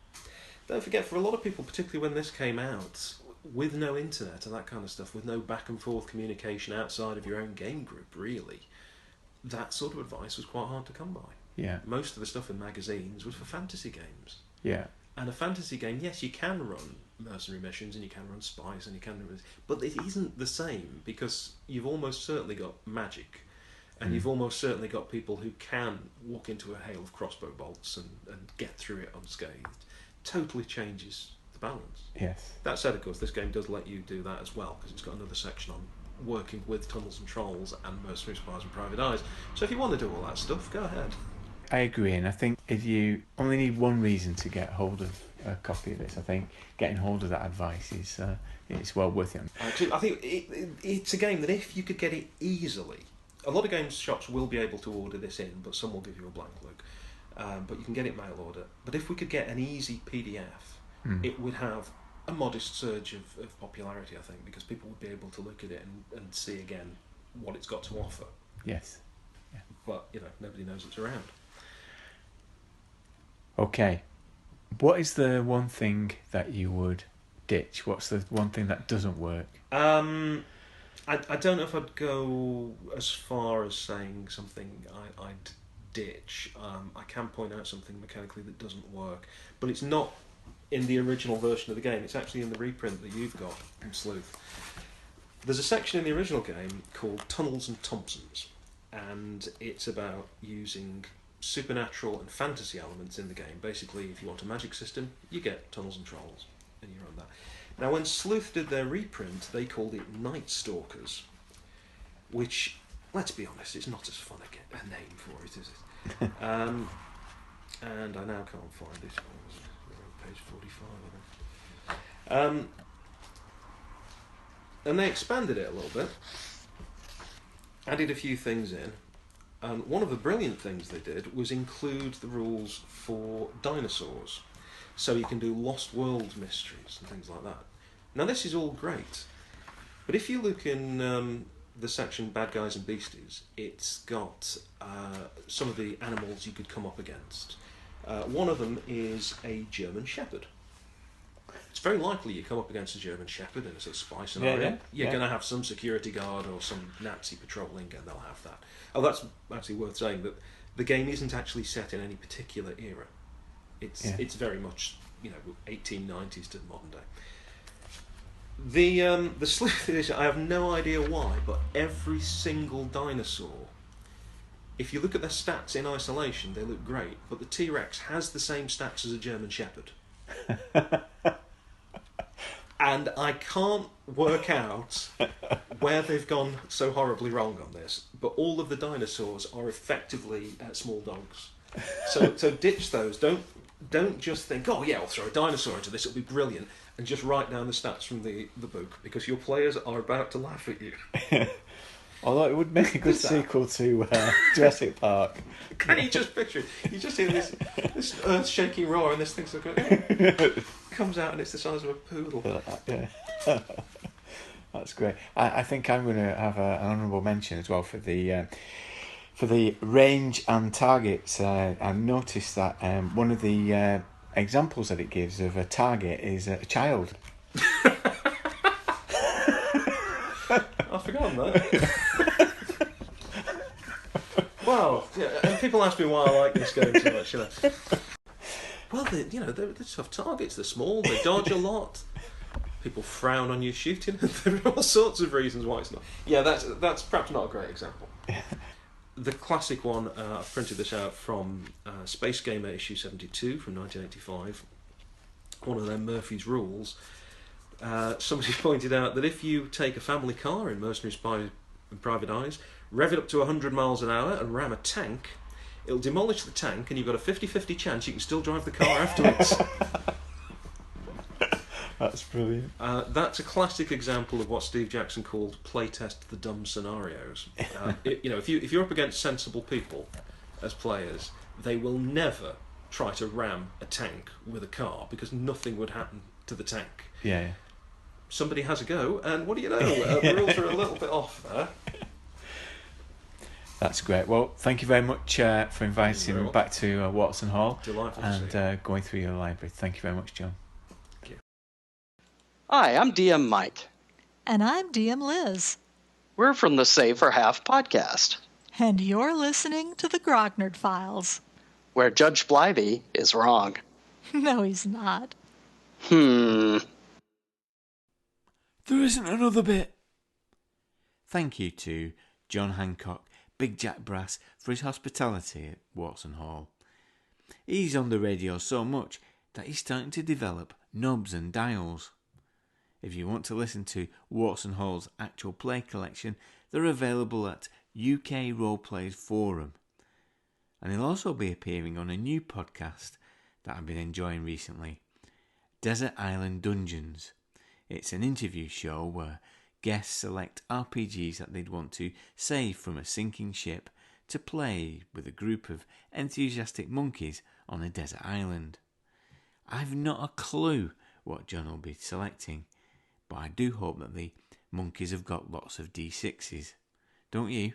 Speaker 3: don't forget, for a lot of people, particularly when this came out, with no internet and that kind of stuff, with no back and forth communication outside of your own game group, really, that sort of advice was quite hard to come by.
Speaker 2: Yeah.
Speaker 3: Most of the stuff in magazines was for fantasy games.
Speaker 2: Yeah.
Speaker 3: And a fantasy game, yes, you can run mercenary missions and you can run spies and you can run, but it isn't the same, because you've almost certainly got magic, and you've almost certainly got people who can walk into a hail of crossbow bolts and get through it unscathed. Totally changes the balance.
Speaker 2: Yes.
Speaker 3: That said, of course, this game does let you do that as well, because it's got another section on working with tunnels and trolls and mercenary spies and private eyes. So if you want to do all that stuff, go ahead.
Speaker 2: I agree, and I think if you only need one reason to get hold of a copy of this, I think getting hold of that advice is it's well worth it.
Speaker 3: I think it's a game that if you could get it easily, a lot of games shops will be able to order this in, but some will give you a blank look. But you can get it mail order. But if we could get an easy PDF, it would have a modest surge of popularity, I think, because people would be able to look at it and see again what it's got to offer.
Speaker 2: Yes. Yeah.
Speaker 3: but nobody knows it's around.
Speaker 2: Okay. What is the one thing that you would ditch? What's the one thing that doesn't work?
Speaker 3: I don't know if I'd go as far as saying something I'd ditch. I can point out something mechanically that doesn't work, but it's not in the original version of the game. It's actually in the reprint that you've got from Sleuth. There's a section in the original game called Tunnels and Thompsons, and it's about using supernatural and fantasy elements in the game. Basically, if you want a magic system, you get tunnels and trolls, and you run that. Now, when Sleuth did their reprint, they called it Night Stalkers, which, let's be honest, it's not as fun a name for it, is it? And I now can't find it. We're on page 45, I think. And they expanded it a little bit, added a few things in, and one of the brilliant things they did was include the rules for dinosaurs. So you can do Lost World mysteries and things like that. Now this is all great, but if you look in the section Bad Guys and Beasties, it's got some of the animals you could come up against. One of them is a German Shepherd. It's very likely you come up against a German Shepherd in a sort of spy scenario. You're going to have some security guard or some Nazi patrolling, and they'll have that. Oh, that's actually worth saying, that the game isn't actually set in any particular era. It's very much 1890s to the modern day. The Sleuth edition, I have no idea why, but every single dinosaur, if you look at their stats in isolation, they look great, but the T-Rex has the same stats as a German Shepherd. And I can't work out where they've gone so horribly wrong on this, but all of the dinosaurs are effectively small dogs. So ditch those. Don't just think, oh yeah, I'll throw a dinosaur into this, it'll be brilliant, and just write down the stats from the book, because your players are about to laugh at you.
Speaker 2: Although it would make a good sequel to Jurassic Park.
Speaker 3: Can you just picture it? You just hear this earth-shaking roar, and this thing sort of comes out, and it's the size of a poodle.
Speaker 2: Yeah. That's great. I think I'm going to have an honourable mention as well for the range and targets. I noticed that one of the examples that it gives of a target is a child.
Speaker 3: I've forgotten that. Wow. Yeah, and people ask me why I like this game so much. Well, they're tough targets. They're small. They dodge a lot. People frown on you shooting. There are all sorts of reasons why it's not. Yeah, that's perhaps not a great example. The classic one, I've printed this out from Space Gamer issue 72 from 1985. One of their Murphy's Rules. Somebody pointed out that if you take a family car in Mercenaries, Spies and Private Eyes, rev it up to 100 miles an hour and ram a tank, it'll demolish the tank, and you've got a 50-50 chance you can still drive the car afterwards.
Speaker 2: That's brilliant.
Speaker 3: That's a classic example of what Steve Jackson called playtest the dumb scenarios. If you're up against sensible people as players, they will never try to ram a tank with a car, because nothing would happen to the tank.
Speaker 2: Yeah.
Speaker 3: Somebody has a go, and what do you know? The rules are a little bit off there.
Speaker 2: That's great. Well, thank you very much for inviting me back to Watson Hall.
Speaker 3: Delightful
Speaker 2: and
Speaker 3: to see
Speaker 2: going through your library. Thank you very much, John.
Speaker 3: Thank you.
Speaker 5: Hi, I'm DM Mike.
Speaker 6: And I'm DM Liz.
Speaker 5: We're from the Save for Half podcast,
Speaker 6: And you're listening to the Grognard Files.
Speaker 5: where Judge Blythy is wrong.
Speaker 6: No, he's not.
Speaker 2: There isn't another bit. Thank you to John Hancock, Big Jack Brass, for his hospitality at Watson Hall. He's on the radio so much that he's starting to develop knobs and dials. If you want to listen to Watson Hall's actual play collection, they're available at UK Roleplays Forum. And he'll also be appearing on a new podcast that I've been enjoying recently, Desert Island Dungeons. It's an interview show where guests select RPGs that they'd want to save from a sinking ship to play with a group of enthusiastic monkeys on a desert island. I've not a clue what John will be selecting, but I do hope that the monkeys have got lots of D6s. Don't you?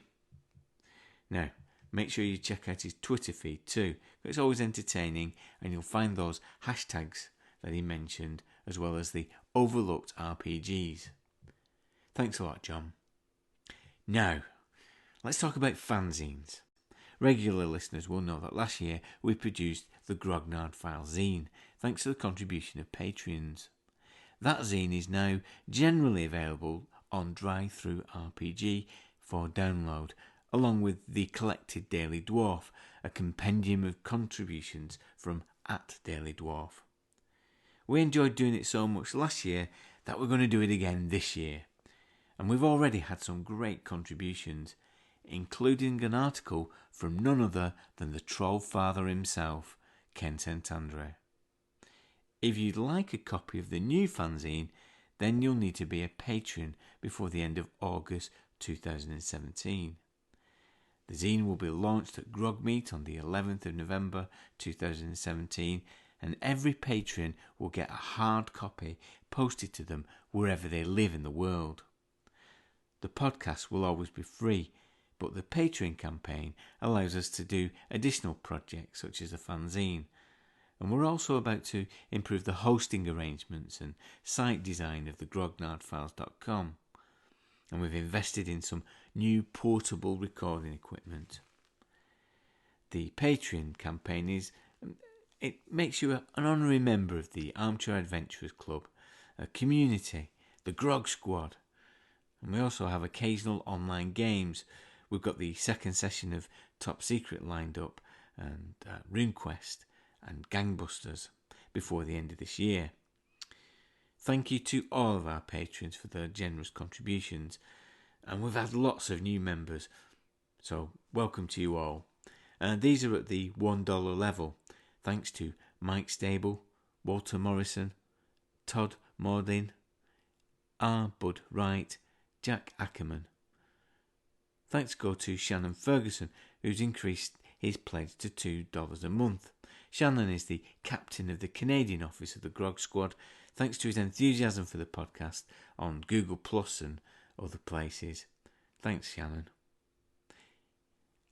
Speaker 2: Now, Make sure you check out his Twitter feed too. It's always entertaining, and you'll find those hashtags that he mentioned, as well as the overlooked RPGs. Thanks a lot, John. Now, let's talk about fanzines. Regular listeners will know that last year we produced the Grognard File zine, thanks to the contribution of Patreons. That zine is now generally available on Drive-Thru-RPG for download, along with the Collected Daily Dwarf, a compendium of contributions from @Daily Dwarf. We enjoyed doing it so much last year that we're going to do it again this year. And we've already had some great contributions, including an article from none other than the Troll Father himself, Ken Santandre. If you'd like a copy of the new fanzine, then you'll need to be a patron before the end of August 2017. The zine will be launched at Grogmeet on the 11th of November 2017, and every patron will get a hard copy posted to them wherever they live in the world. The podcast will always be free, but the Patreon campaign allows us to do additional projects such as a fanzine. And we're also about to improve the hosting arrangements and site design of the grognardfiles.com. And we've invested in some new portable recording equipment. The Patreon campaign it makes you an honorary member of the Armchair Adventurers Club, a community, the Grog Squad. And we also have occasional online games. We've got the second session of Top Secret lined up, and RuneQuest and Gangbusters before the end of this year. Thank you to all of our patrons for their generous contributions, and we've had lots of new members, so welcome to you all. These are at the $1 level, thanks to Mike Stable, Walter Morrison, Todd Mordin, R. Bud Wright, Jack Ackerman. Thanks go to Shannon Ferguson, who's increased his pledge to $2 a month. Shannon is the captain of the Canadian office of the Grog Squad, thanks to his enthusiasm for the podcast on Google Plus and other places. Thanks, Shannon.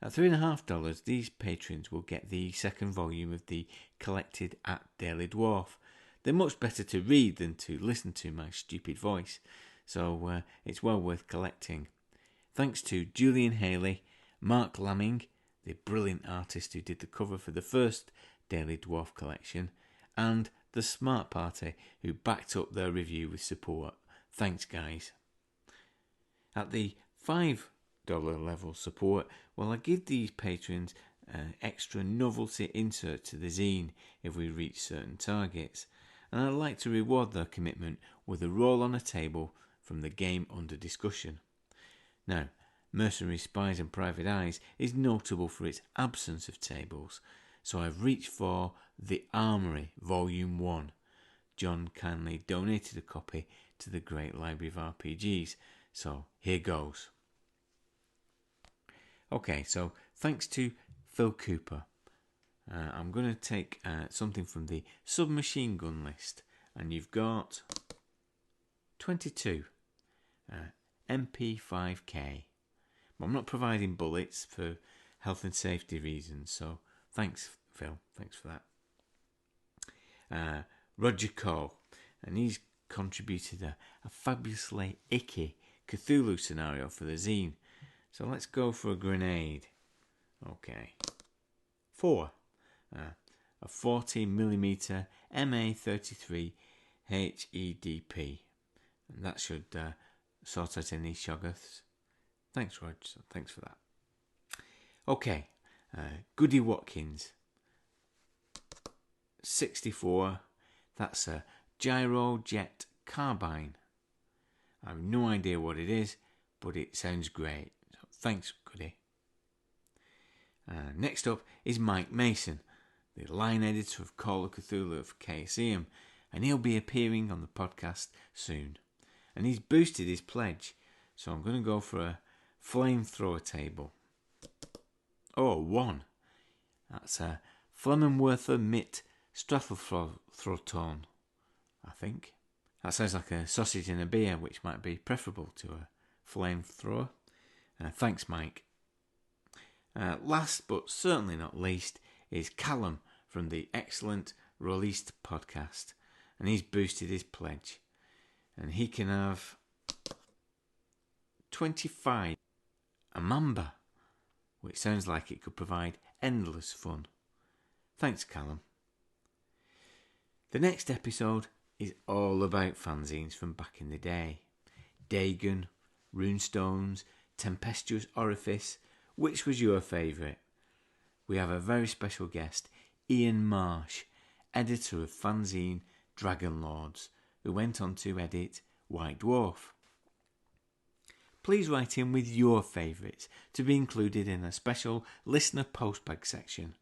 Speaker 2: At $3.50, these patrons will get the second volume of the Collected @Daily Dwarf. They're much better to read than to listen to my stupid voice, so it's well worth collecting. Thanks to Julian Haley, Mark Lamming, the brilliant artist who did the cover for the first Daily Dwarf collection, and the Smart Party who backed up their review with support. Thanks, guys. At the $5 level support, well, I give these patrons extra novelty inserts to the zine if we reach certain targets, and I'd like to reward their commitment with a roll on a table from the game under discussion. Now, Mercenaries, Spies and Private Eyes is notable for its absence of tables, so I've reached for The Armoury Volume 1. John kindly donated a copy to the Great Library of RPGs, so here goes. Okay, so thanks to Phil Cooper. I'm going to take something from the submachine gun list, and you've got 22 MP5K. But I'm not providing bullets for health and safety reasons, so thanks, Phil. Thanks for that. Roger Cole, and he's contributed a fabulously icky Cthulhu scenario for the zine. So let's go for a grenade. Okay. 4. A 40mm MA33 HEDP. And that should sort out any shoggoths. Thanks, Rog. So thanks for that. Okay. Goody Watkins. 64. That's a gyrojet carbine. I have no idea what it is, but it sounds great. So thanks, Goody. Next up is Mike Mason, the line editor of Call of Cthulhu of KSEM, and he'll be appearing on the podcast soon. And he's boosted his pledge, so I'm going to go for a flamethrower table. Oh, 1. That's a Flemmenwerther Mit Straffelthroton, I think. That sounds like a sausage and a beer, which might be preferable to a flamethrower. Thanks, Mike. Last but certainly not least is Callum from the excellent Released podcast, and he's boosted his pledge, and he can have 25 a Mamba, which sounds like it could provide endless fun. Thanks, Callum. The next episode is all about fanzines from back in the day. Dagon, Runestones, Tempestuous Orifice. Which was your favourite? We have a very special guest, Ian Marsh, editor of fanzine Dragon Lords, who went on to edit White Dwarf. Please write in with your favourites to be included in a special listener postbag section.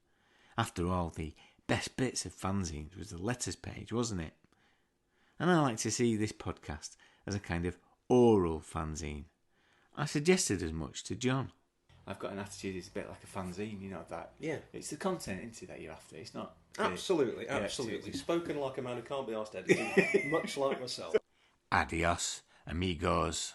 Speaker 2: After all, the best bits of fanzines was the letters page, wasn't it? And I like to see this podcast as a kind of oral fanzine. I suggested as much to John. I've got an attitude, it's a bit like a fanzine, you know that.
Speaker 3: Yeah.
Speaker 2: It's the content, isn't it, that you're after. It's not...
Speaker 3: Absolutely. Spoken like a man who can't be asked editing, much like myself.
Speaker 2: Adios, amigos.